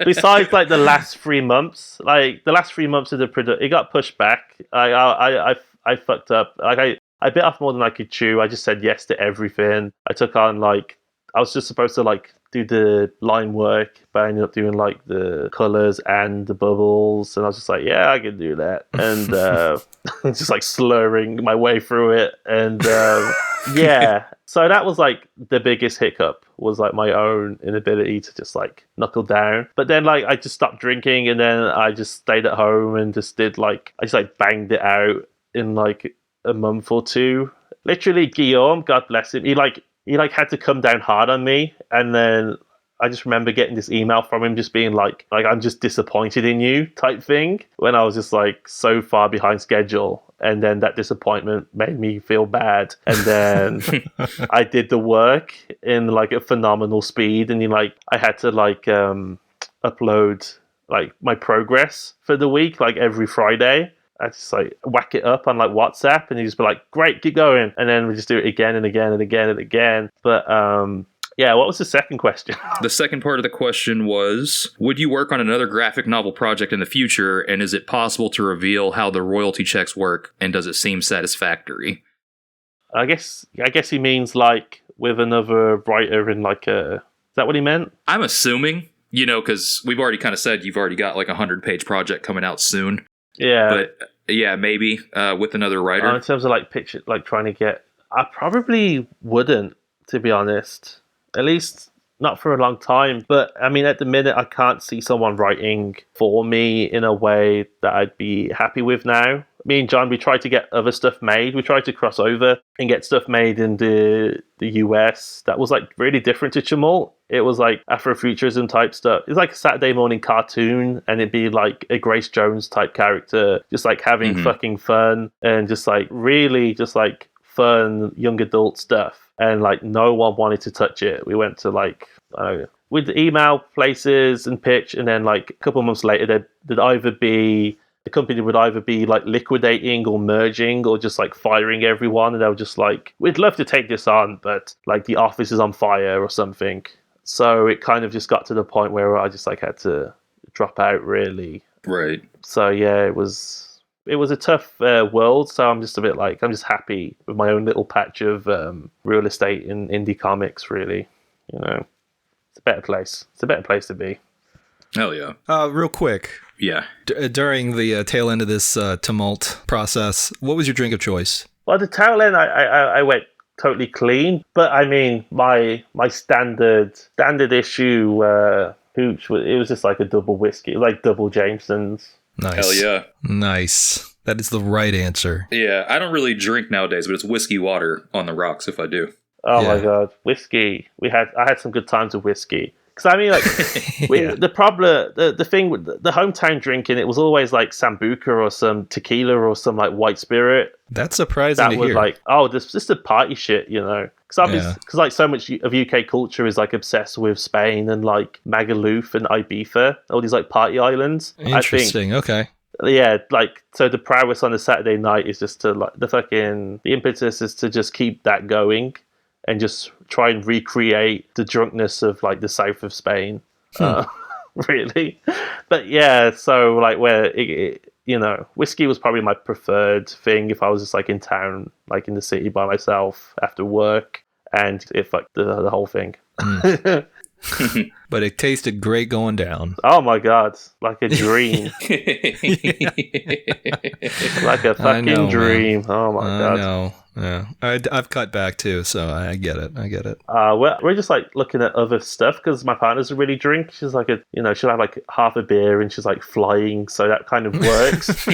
Besides, like the last 3 months, of the product, it got pushed back. I fucked up. Like I bit off more than I could chew. I just said yes to everything. I took on like. I was just supposed to like do the line work, but I ended up doing like the colors and the bubbles, and I was just like, yeah, I can do that, and just like slurring my way through it, and yeah. So that was like the biggest hiccup, was like my own inability to just like knuckle down. But then like I just stopped drinking, and then I just stayed at home and just did like I just like banged it out in like a month or two. Literally, Guillaume, God bless him, he had to come down hard on me, and then I just remember getting this email from him just being like I'm just disappointed in you type thing, when I was just like so far behind schedule, and then that disappointment made me feel bad. And then I did the work in like a phenomenal speed, and I had to upload like my progress for the week like every Friday. I just like whack it up on like WhatsApp, and you just be like, great, keep going. And then we just do it again and again and again and again. But yeah, what was the second question? The second part of the question was, would you work on another graphic novel project in the future? And is it possible to reveal how the royalty checks work? And does it seem satisfactory? I guess he means like with another writer in like a... Is that what he meant? I'm assuming, because we've already kind of said you've already got like a 100-page project coming out soon. Yeah. But yeah, maybe with another writer. In terms of like picture, like trying to get... I probably wouldn't, to be honest. At least not for a long time. But I mean, at the minute, I can't see someone writing for me in a way that I'd be happy with now. Me and John, we tried to get other stuff made. We tried to cross over and get stuff made in the US that was like really different to Tumult. It was like Afrofuturism type stuff. It's like a Saturday morning cartoon, and it'd be like a Grace Jones type character, just like having fucking fun and just like really just like fun young adult stuff. And like no one wanted to touch it. We went to like, I don't know, we'd email places and pitch, and then like a couple of months later, the company would either be like liquidating or merging or just like firing everyone, and they were just like, we'd love to take this on, but like the office is on fire or something. So it kind of just got to the point where I just like had to drop out, really. Right. So yeah, it was a tough world. So I'm just a bit like, I'm just happy with my own little patch of real estate in indie comics, really. It's a better place. It's a better place to be. Hell yeah. Real quick. Yeah. During the tail end of this tumult process, what was your drink of choice? Well, the tail end, I went totally clean. But I mean, my standard issue hooch, it was just like a double whiskey, like double Jameson's. Nice. Hell yeah. Nice. That is the right answer. Yeah, I don't really drink nowadays, but it's whiskey water on the rocks if I do. Oh Yeah. my god, whiskey! I had some good times with whiskey. Because I mean, like, the thing with the hometown drinking, it was always like Sambuca or some tequila or some like white spirit. That's surprising That to was hear. like, oh, this is the party shit, Because like so much of UK culture is like obsessed with Spain and like Magaluf and Ibiza, all these like party islands. Interesting. Okay. Yeah, like, so the prowess on a Saturday night is just to like the impetus is to just keep that going and just try and recreate the drunkenness of like the south of Spain. Really. But yeah, so like where whiskey was probably my preferred thing if I was just like in town, like in the city by myself after work, and if like the whole thing. But it tasted great going down. Oh my god, like a dream. Like a fucking dream. Man. Oh my god. I know. Yeah, I've cut back too, so I get it. We're just like looking at other stuff because my partner doesn't really drink. She's like she'll have like half a beer and she's like flying, so that kind of works.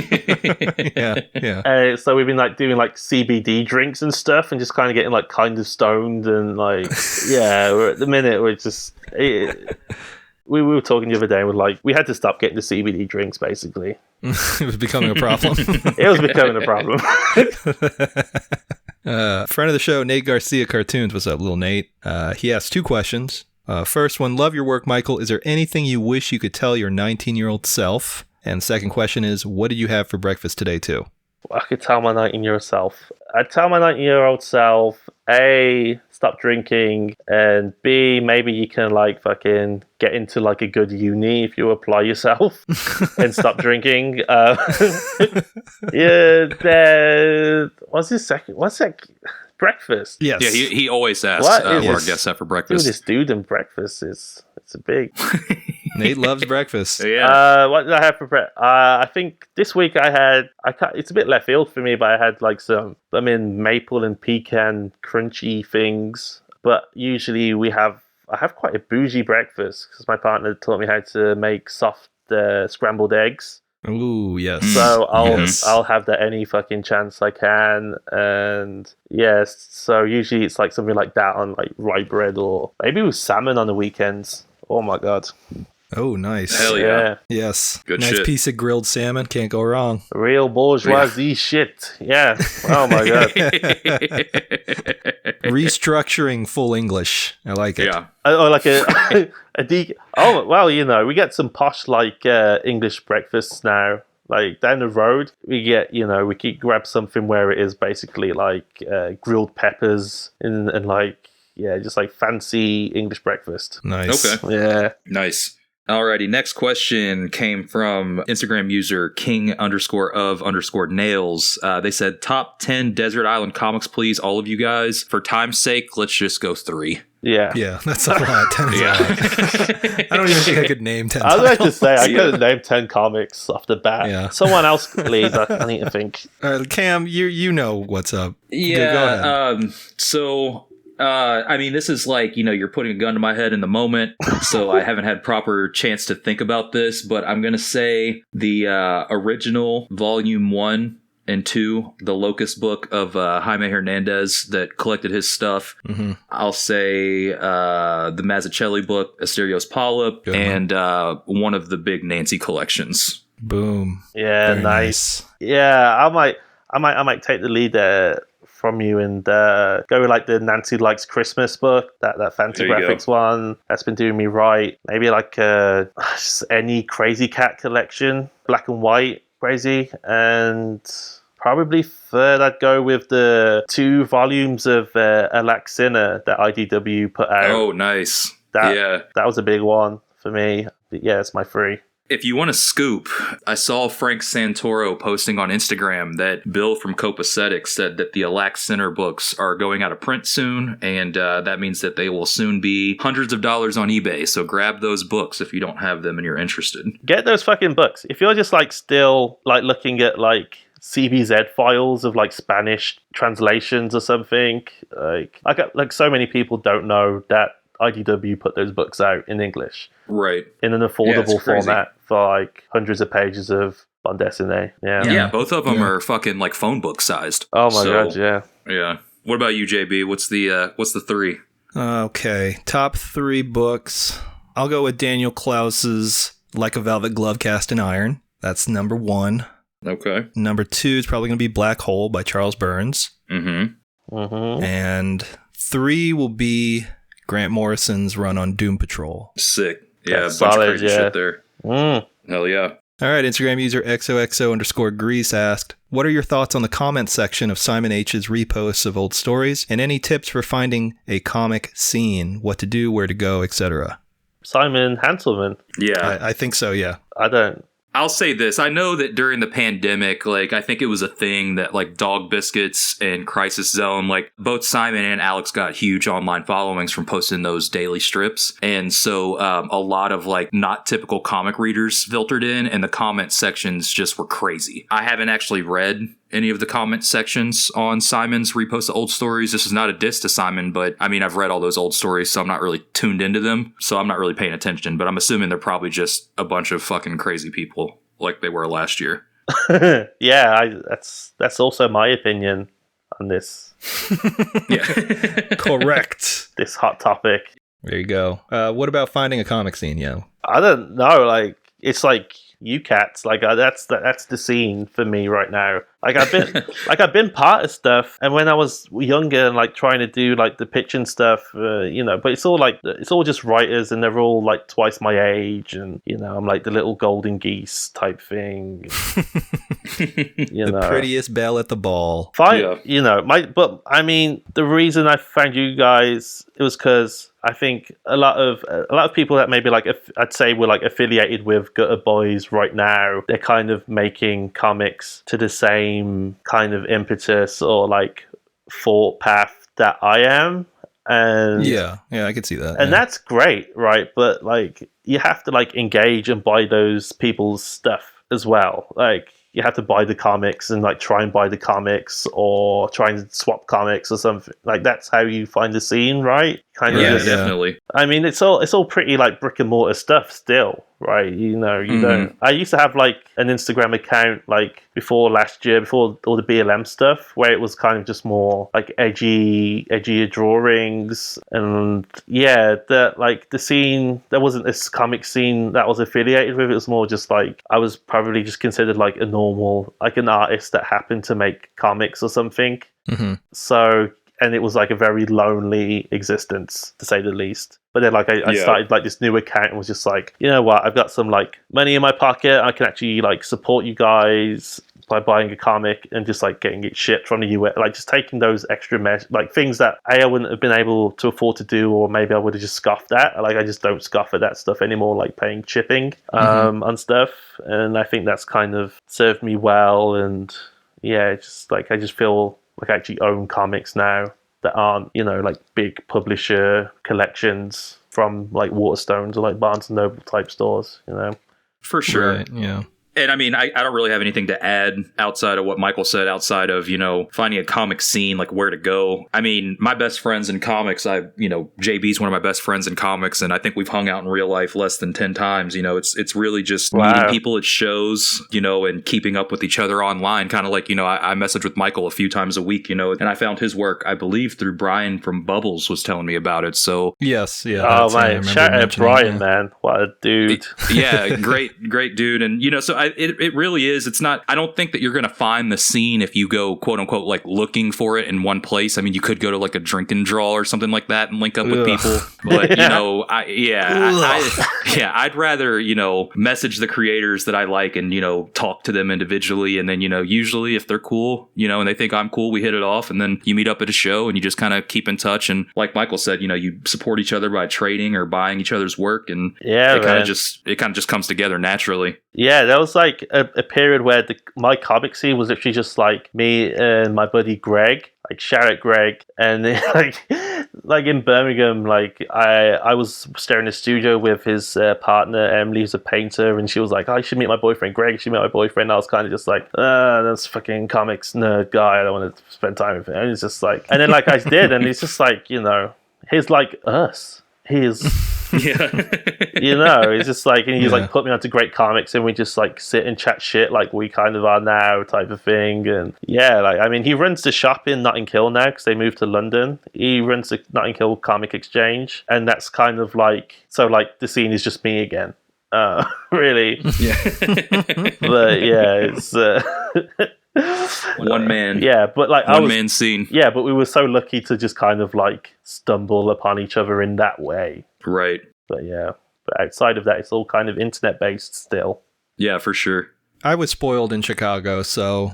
Yeah. So we've been like doing like CBD drinks and stuff, and just kind of getting like kind of stoned and like at the minute we're just. We were talking the other day, and we're like, we had to stop getting the CBD drinks, basically. It was becoming a problem. It was becoming a problem. Friend of the show, Nate Garcia Cartoons. What's up, little Nate? He asked 2 questions. First one, love your work, Michael. Is there anything you wish you could tell your 19-year-old self? And second question is, what did you have for breakfast today, too? I could tell my 19-year-old self. I'd tell my 19-year-old self, A, stop drinking, and B, maybe you can like fucking get into like a good uni if you apply yourself and stop drinking. What's that? Breakfast? Yes. Yeah, he always asks What what is our this? guests have for Dude, breakfast. this dude and breakfast it's a big. Nate loves breakfast. Yeah. What did I have for breakfast? I think this week it's a bit left field for me, but I had like maple and pecan crunchy things. But usually I have quite a bougie breakfast because my partner taught me how to make soft scrambled eggs. Ooh, yes. So Yes. I'll have that any fucking chance I can, and yes. So usually it's like something like that on like rye bread, or maybe with salmon on the weekends. Oh my god. Oh, nice. Hell yeah. Yes. Good nice shit. piece of grilled salmon. Can't go wrong. Real bourgeoisie shit. Yeah. Oh my god. Restructuring full English. I like it. Yeah. Or like oh well, we get some posh like English breakfasts now. Like down the road, we get we keep grab something where it is basically like grilled peppers and like just like fancy English breakfast. Nice. Okay. Yeah. Nice. Alrighty, next question came from Instagram user king_of_nails. They said, top 10 desert island comics, please, all of you guys. For time's sake, let's just go 3. Yeah. Yeah, that's a lot. 10 is a lot. I don't even think I could name 10 I was about to say, I Yeah. could have named 10 comics off the bat. Yeah. Someone else, please. I need to think. Cam, you know what's up. Yeah. Go ahead. I mean, this is like, you're putting a gun to my head in the moment, so I haven't had proper chance to think about this, but I'm going to say the original volume 1 and 2, the Locust book of Jaime Hernandez that collected his stuff. Mm-hmm. I'll say the Mazzucchelli book, Asterios Polyp, Good one. and one of the big Nancy collections. Boom. Yeah, Very nice. Yeah, I might take the lead there from you and go with like the Nancy Likes Christmas book, that Fantagraphics one. That's been doing me right. Maybe like just any Crazy Cat collection, black and white Crazy, and probably third I'd go with the 2 volumes of Alack Sinner that IDW put out. Oh, nice. That was a big one for me. But yeah, it's my 3. If you want to scoop, I saw Frank Santoro posting on Instagram that Bill from Copacetic said that the Alack Center books are going out of print soon, and that means that they will soon be hundreds of dollars on eBay. So grab those books if you don't have them and you're interested. Get those fucking books. If you're just like still like looking at like CBZ files of like Spanish translations or something, like so many people don't know that IDW put those books out in English. Right. In an Yeah, affordable it's crazy. format for like hundreds of pages of bande dessinée. Yeah. Yeah, both of them are fucking like phone book sized. Oh my god, yeah. Yeah. What about you, JB? What's the 3? Okay, top 3 books. I'll go with Daniel Klaus's Like a Velvet Glove Cast in Iron. That's number 1. Okay. Number 2 is probably going to be Black Hole by Charles Burns. Mm-hmm. Mm-hmm. And 3 will be Grant Morrison's run on Doom Patrol. Sick. Yeah, That's a bunch solid, of crazy yeah. shit there. Hell yeah. All right, Instagram user XOXO_Grease asked, what are your thoughts on the comment section of Simon H's reposts of old stories, and any tips for finding a comic scene, what to do, where to go, etc.? Simon Hanselman. Yeah. I think so, yeah. I don't. I'll say this. I know that during the pandemic, like, I think it was a thing that, like, Dog Biscuits and Crisis Zone, like, both Simon and Alex got huge online followings from posting those daily strips. And so a lot of, like, not typical comic readers filtered in, and the comment sections just were crazy. I haven't actually read any of the comment sections on Simon's repost of old stories. This is not a diss to Simon, but I mean, I've read all those old stories, so I'm not really tuned into them. So I'm not really paying attention, but I'm assuming they're probably just a bunch of fucking crazy people like they were last year. Yeah, that's also my opinion on this Yeah. Correct. this hot topic. There you go. What about finding a comic scene, yo? I don't know. Like it's like you cats. Like that's the scene for me right now. Like I've been part of stuff, and when I was younger and like trying to do like the pitching stuff, but it's all just writers, and they're all like twice my age, and I'm like the little golden geese type thing. The prettiest belle at the ball. Fine, but I mean, the reason I found you guys, it was because I think a lot of people that maybe like I'd say were like affiliated with Gutter Boys right now, they're kind of making comics to the same kind of impetus or like thought path that I am. And Yeah, I could see that. and that's great, right? But like you have to like engage and buy those people's stuff as well. Like you have to buy the comics and like try and buy the comics or try and swap comics or something. Like that's how you find the scene, right? You Definitely. I mean, it's all pretty like brick and mortar stuff still, right? You don't. I used to have like an Instagram account like before last year, before all the BLM stuff, where it was kind of just more like edgier drawings, and the scene, there wasn't this comic scene that was affiliated with it. It was more just like I was probably just considered like a normal, like an artist that happened to make comics or something. So. And it was like a very lonely existence, to say the least. But then, like, I started like this new account and was just like, you know what? I've got some like money in my pocket. I can actually like support you guys by buying a comic and just like getting it shipped from the US. Like, just taking those extra like things that I wouldn't have been able to afford to do, or maybe I would have just scoffed at. Like, I just don't scoff at that stuff anymore. Like paying shipping on stuff, and I think that's kind of served me well. And yeah, it's just like I just feel like I actually own comics now that aren't, like big publisher collections from like Waterstones or like Barnes and Noble type stores, For sure. Right, yeah. And I mean, I don't really have anything to add outside of what Michael said, outside of, finding a comic scene, like where to go. I mean, my best friends in comics, JB's one of my best friends in comics, and I think we've hung out in real life less than 10 times. It's really just meeting people at shows, and keeping up with each other online. Kind of like, I message with Michael a few times a week, and I found his work, I believe, through Brian from Bubbles was telling me about it. So yes, yeah. Oh man, shout out Brian, man, what a dude. Yeah, great dude. And so it really is. It's not, I don't think that you're going to find the scene if you go, quote unquote, like looking for it in one place. I mean, you could go to like a drink and draw or something like that and link up with people. But, I'd rather, message the creators that I like and, talk to them individually. And then, usually if they're cool, and they think I'm cool, we hit it off. And then you meet up at a show and you just kind of keep in touch. And like Michael said, you support each other by trading or buying each other's work. And it kind of just comes together naturally. Yeah, that was like a period where my comic scene was literally just like me and my buddy Greg. Like, shout out Greg. And like in Birmingham, like I was staring in the studio with his partner Emily, who's a painter, and she was like, "Oh, you should meet my boyfriend Greg. You should meet my boyfriend." And I was kind of just like, that's fucking comics nerd guy. I don't want to spend time with him. And it's just like, and then like I did, and it's just like, he's like us. He's it's just like, and he's like put me onto great comics, and we just like sit and chat shit like we kind of are now, type of thing. And like, I mean, he runs the shop in Notting Hill now because they moved to London. He runs the Notting Hill Comic Exchange, and that's kind of like, so like the scene is just me again, really. But it's one man. Yeah, but like one man scene. Yeah, but we were so lucky to just kind of like stumble upon each other in that way. Right. But but outside of that, it's all kind of internet based still. Yeah, for sure. I was spoiled in Chicago, so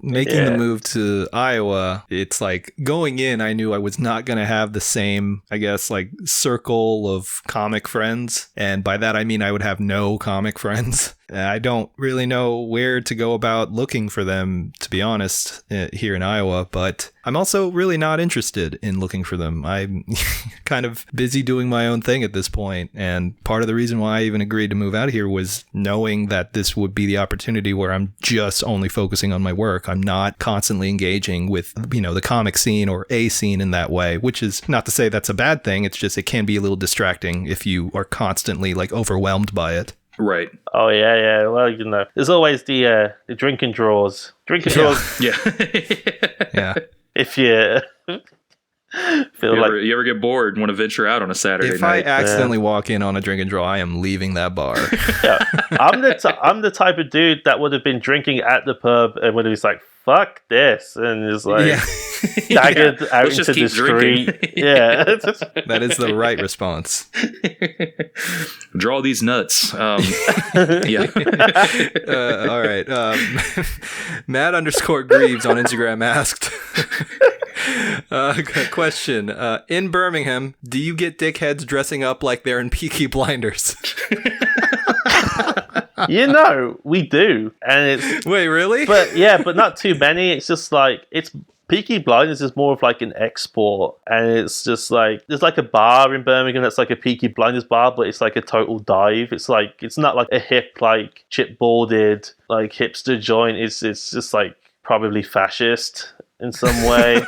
making the move to Iowa, it's like going in, I knew I was not going to have the same, I guess, like circle of comic friends. And by that, I mean I would have no comic friends. I don't really know where to go about looking for them, to be honest, here in Iowa, but I'm also really not interested in looking for them. I'm kind of busy doing my own thing at this point, and part of the reason why I even agreed to move out here was knowing that this would be the opportunity where I'm just only focusing on my work. I'm not constantly engaging with, the comic scene or a scene in that way, which is not to say that's a bad thing. It's just, it can be a little distracting if you are constantly like overwhelmed by it. Right. Oh yeah. Well, there's always the drinking draws. Yeah. Yeah. If you you ever get bored and want to venture out on a Saturday if night? I accidentally walk in on a drink and draw, I am leaving that bar. Yeah. I'm the type of dude that would have been drinking at the pub and would have been like, fuck this, and just like staggered out into the street. Yeah. That is the right response. Draw these nuts. All right. Matt_Greaves on Instagram asked, question, in Birmingham, do you get dickheads dressing up like they're in Peaky Blinders? We do, and it's wait, really? But not too many. It's just like, it's Peaky Blinders is more of like an export, and it's just like, there's like a bar in Birmingham that's like a Peaky Blinders bar, but it's like a total dive. It's like, it's not like a hip, like chipboarded, like hipster joint. It's just like probably fascist. in some way.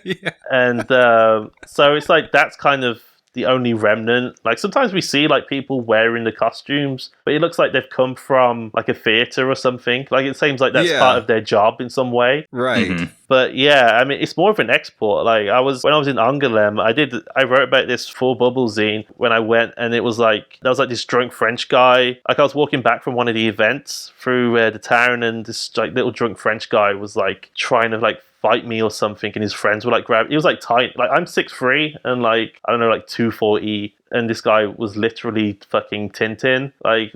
Yeah. And so it's like that's kind of the only remnant. Like sometimes we see like people wearing the costumes, but it looks like they've come from like a theater or something. Like it seems like that's part of their job in some way. Right. Mhm. But yeah, I mean, it's more of an export. Like when I was in Angoulême, I wrote about this Full Bubble zine when I went, and it was like there was like this drunk French guy. Like I was walking back from one of the events through the town, and this like little drunk French guy was like trying to like fight me or something, and his friends were like he was like tiny, like I'm 6'3" and like I don't know, like 240, and this guy was literally fucking Tintin, like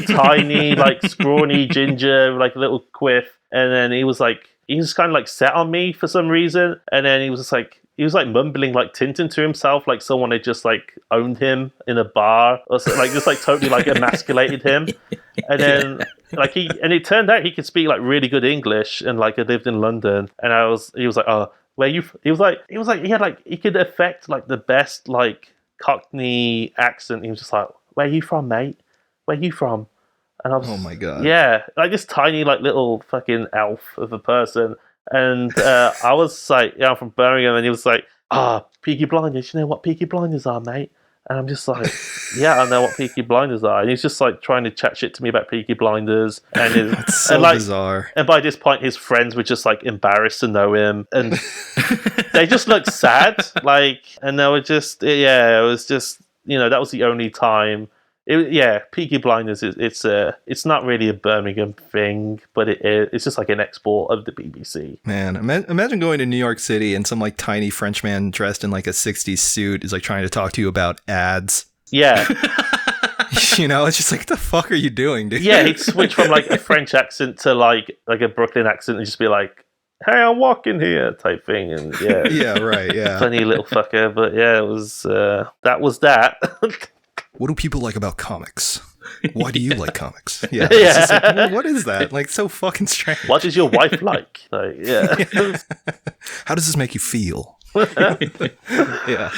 tiny, like scrawny ginger, like a little quiff, and then he was kind of like set on me for some reason, and then he was mumbling like Tintin to himself, like someone had just like owned him in a bar or something, like just like totally like emasculated him. And then it turned out he could speak like really good English, and like had lived in London. And he was like, oh, where you? He was like he could affect like the best like Cockney accent. He was just like, where you from, mate? Where you from? And I was, Oh my god. yeah, like this tiny like little fucking elf of a person. And I was like, yeah, I'm from Birmingham, and he was like, Peaky Blinders, you know what Peaky Blinders are, mate? And I'm just like, yeah, I know what Peaky Blinders are. And he's just like trying to chat shit to me about Peaky Blinders. And It's so bizarre. And by this point, his friends were just like embarrassed to know him, and they just looked sad. Like, and they were just, it was just, that was the only time. Peaky Blinders. It's not really a Birmingham thing, but it's just like an export of the BBC. Man, imagine going to New York City and some like tiny French man dressed in like a 60s suit is like trying to talk to you about ads. Yeah. It's just like, the fuck are you doing, dude? Yeah, he'd switch from like a French accent to like a Brooklyn accent and just be like, hey, I'm walking here type thing. And yeah. Yeah, right, yeah. Funny little fucker. But yeah, it was, that was that. What do people like about comics? Why do you like comics? Yeah. Yeah. It's just like, well, what is that? Like, so fucking strange. What is your wife like? Like, yeah. How does this make you feel? Yeah.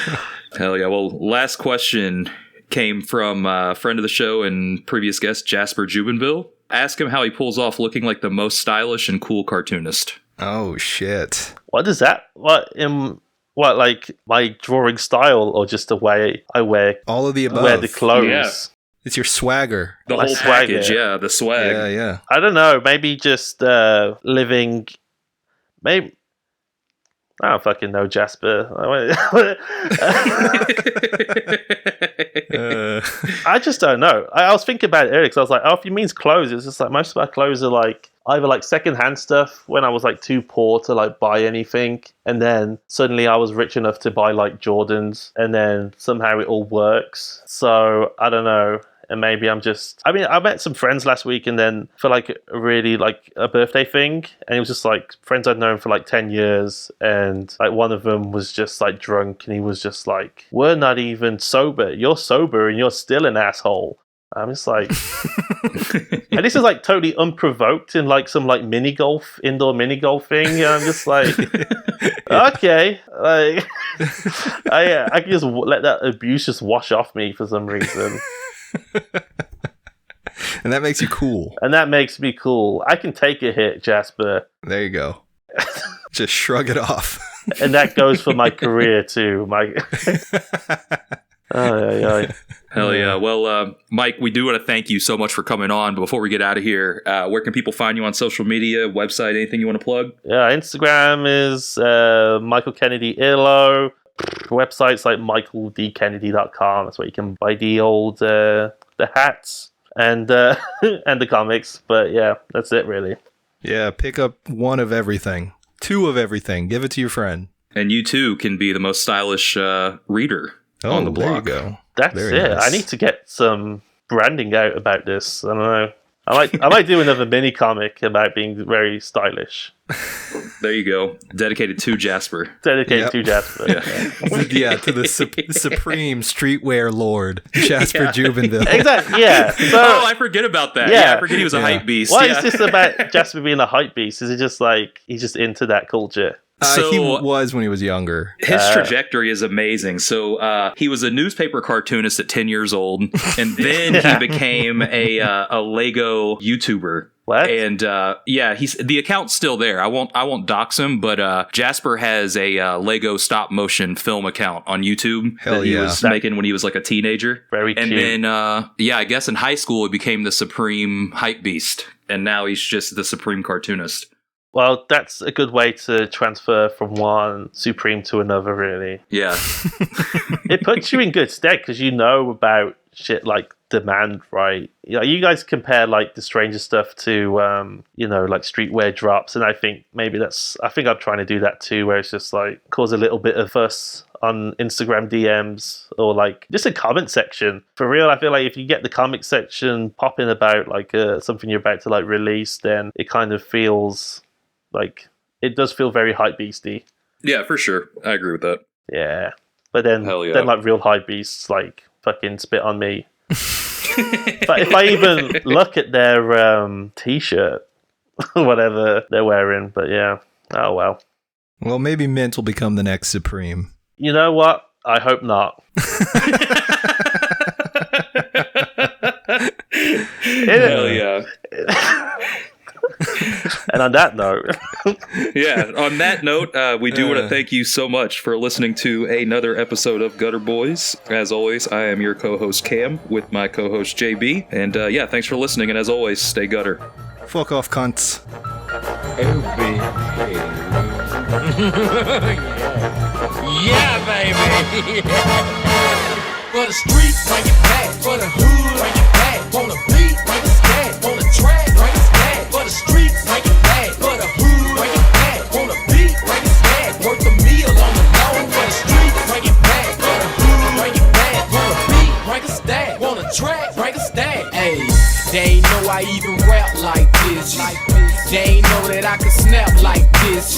Hell yeah. Well, last question came from a friend of the show and previous guest, Jasper Jubinville. Ask him how he pulls off looking like the most stylish and cool cartoonist. Oh, shit. What is that? What, like my drawing style, or just the way I wear All of the above. wear the clothes? Yeah. It's your swagger. The My whole swagger. package, yeah, the swag. Yeah, yeah. I don't know. Maybe just living. Maybe I don't fucking know, Jasper. I just don't know. I was thinking about it earlier because I was like, if he means clothes, it's just like most of our clothes are like either like secondhand stuff when I was like too poor to like buy anything, and then suddenly I was rich enough to buy like Jordans, and then somehow it all works. So I don't know. And maybe I met some friends last week, and then for like really like a birthday thing, and it was just like friends I'd known for like 10 years, and like one of them was just like drunk, and he was just like, we're not even sober, you're sober and you're still an asshole. I'm just like, and this is like totally unprovoked in like some like indoor mini golf thing, and I'm just like, okay, like I can just let that abuse just wash off me for some reason. And that makes you cool. And that makes me cool. I can take a hit, Jasper. There you go. Just shrug it off. And that goes for my career too. Hell yeah. Well, Mike, we do want to thank you so much for coming on. But before we get out of here, where can people find you on social media, website, anything you want to plug? Yeah, Instagram is Michael Kennedy Illo. Websites like michaeldkennedy.com. That's where you can buy the old the hats and and the comics. But yeah, that's it really. Yeah, pick up one of everything, two of everything. Give it to your friend. And you too can be the most stylish reader on the blog. There you go. That's Very it. nice. I need to get some branding out about this. I don't know. I might do another mini comic about being very stylish. There you go. Dedicated to Jasper. Dedicated to Jasper. Yeah, to the supreme streetwear lord, Jasper Jubinville. Exactly. Yeah. So, I forget about that. Yeah. I forget he was a hype beast. why is this about Jasper being a hype beast? Is it just like he's just into that culture? He was when he was younger. His trajectory is amazing. So he was a newspaper cartoonist at 10 years old, and then he became a Lego YouTuber. What? And the account's still there. I won't dox him, but Jasper has a Lego stop motion film account on YouTube that he was making when he was like a teenager. Very cute. And then I guess in high school he became the supreme hype beast, and now he's just the supreme cartoonist. Well, that's a good way to transfer from one supreme to another, really. Yeah. It puts you in good stead because you know about shit like demand, right? You guys compare like the Stranger stuff to like streetwear drops, and I think I'm trying to do that too, where it's just like cause a little bit of fuss on Instagram DMs or like just a comment section. For real, I feel like if you get the comic section popping about like something you're about to like release, then it kind of feels like it does feel very hype beasty. Yeah, for sure. I agree with that. Yeah. But then like real hype beasts like fucking spit on me. But if I even look at their t-shirt, whatever they're wearing, but yeah, oh well. Well, maybe Mint will become the next Supreme. You know what? I hope not. Hell yeah. And on that note, on that note, we do want to thank you so much for listening to another episode of Gutter Boys. As always, I am your co-host Cam with my co-host JB, and thanks for listening. And as always, stay gutter. Fuck off, cunts. Yeah, baby. For the streets, bring it back. For the hood, bring it back. On the beat, bring it back. On the track, bring it back. For the streets, bring it back. For the hood, bring it back. On the beat, bring it back. Worth a meal on the low. For the streets, bring it back. For the hood, bring it back. On the beat, bring it stack. On the track, bring it stack. Hey, they ain't know I even rap like this. They ain't know that I can snap like this.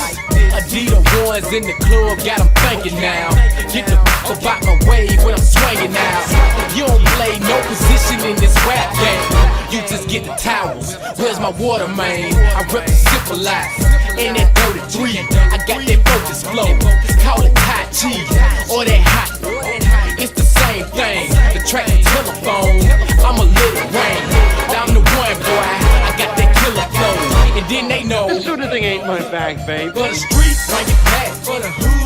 Adidas ones in the club got them thinking now. Get the f*** about my wave when I'm swinging now. You don't play no position in this rap game. You just get the towels. Where's my water main? I rep the zipper life. In that 33, I got that focus flow. Call it Tai Chi or that hot. It's the same thing. The track and telephone. I'm a little Wayne. I'm the one, boy. I got that killer flow. And then they know This sort of thing ain't my bag, babe. for the streets, bring it back. For the hood,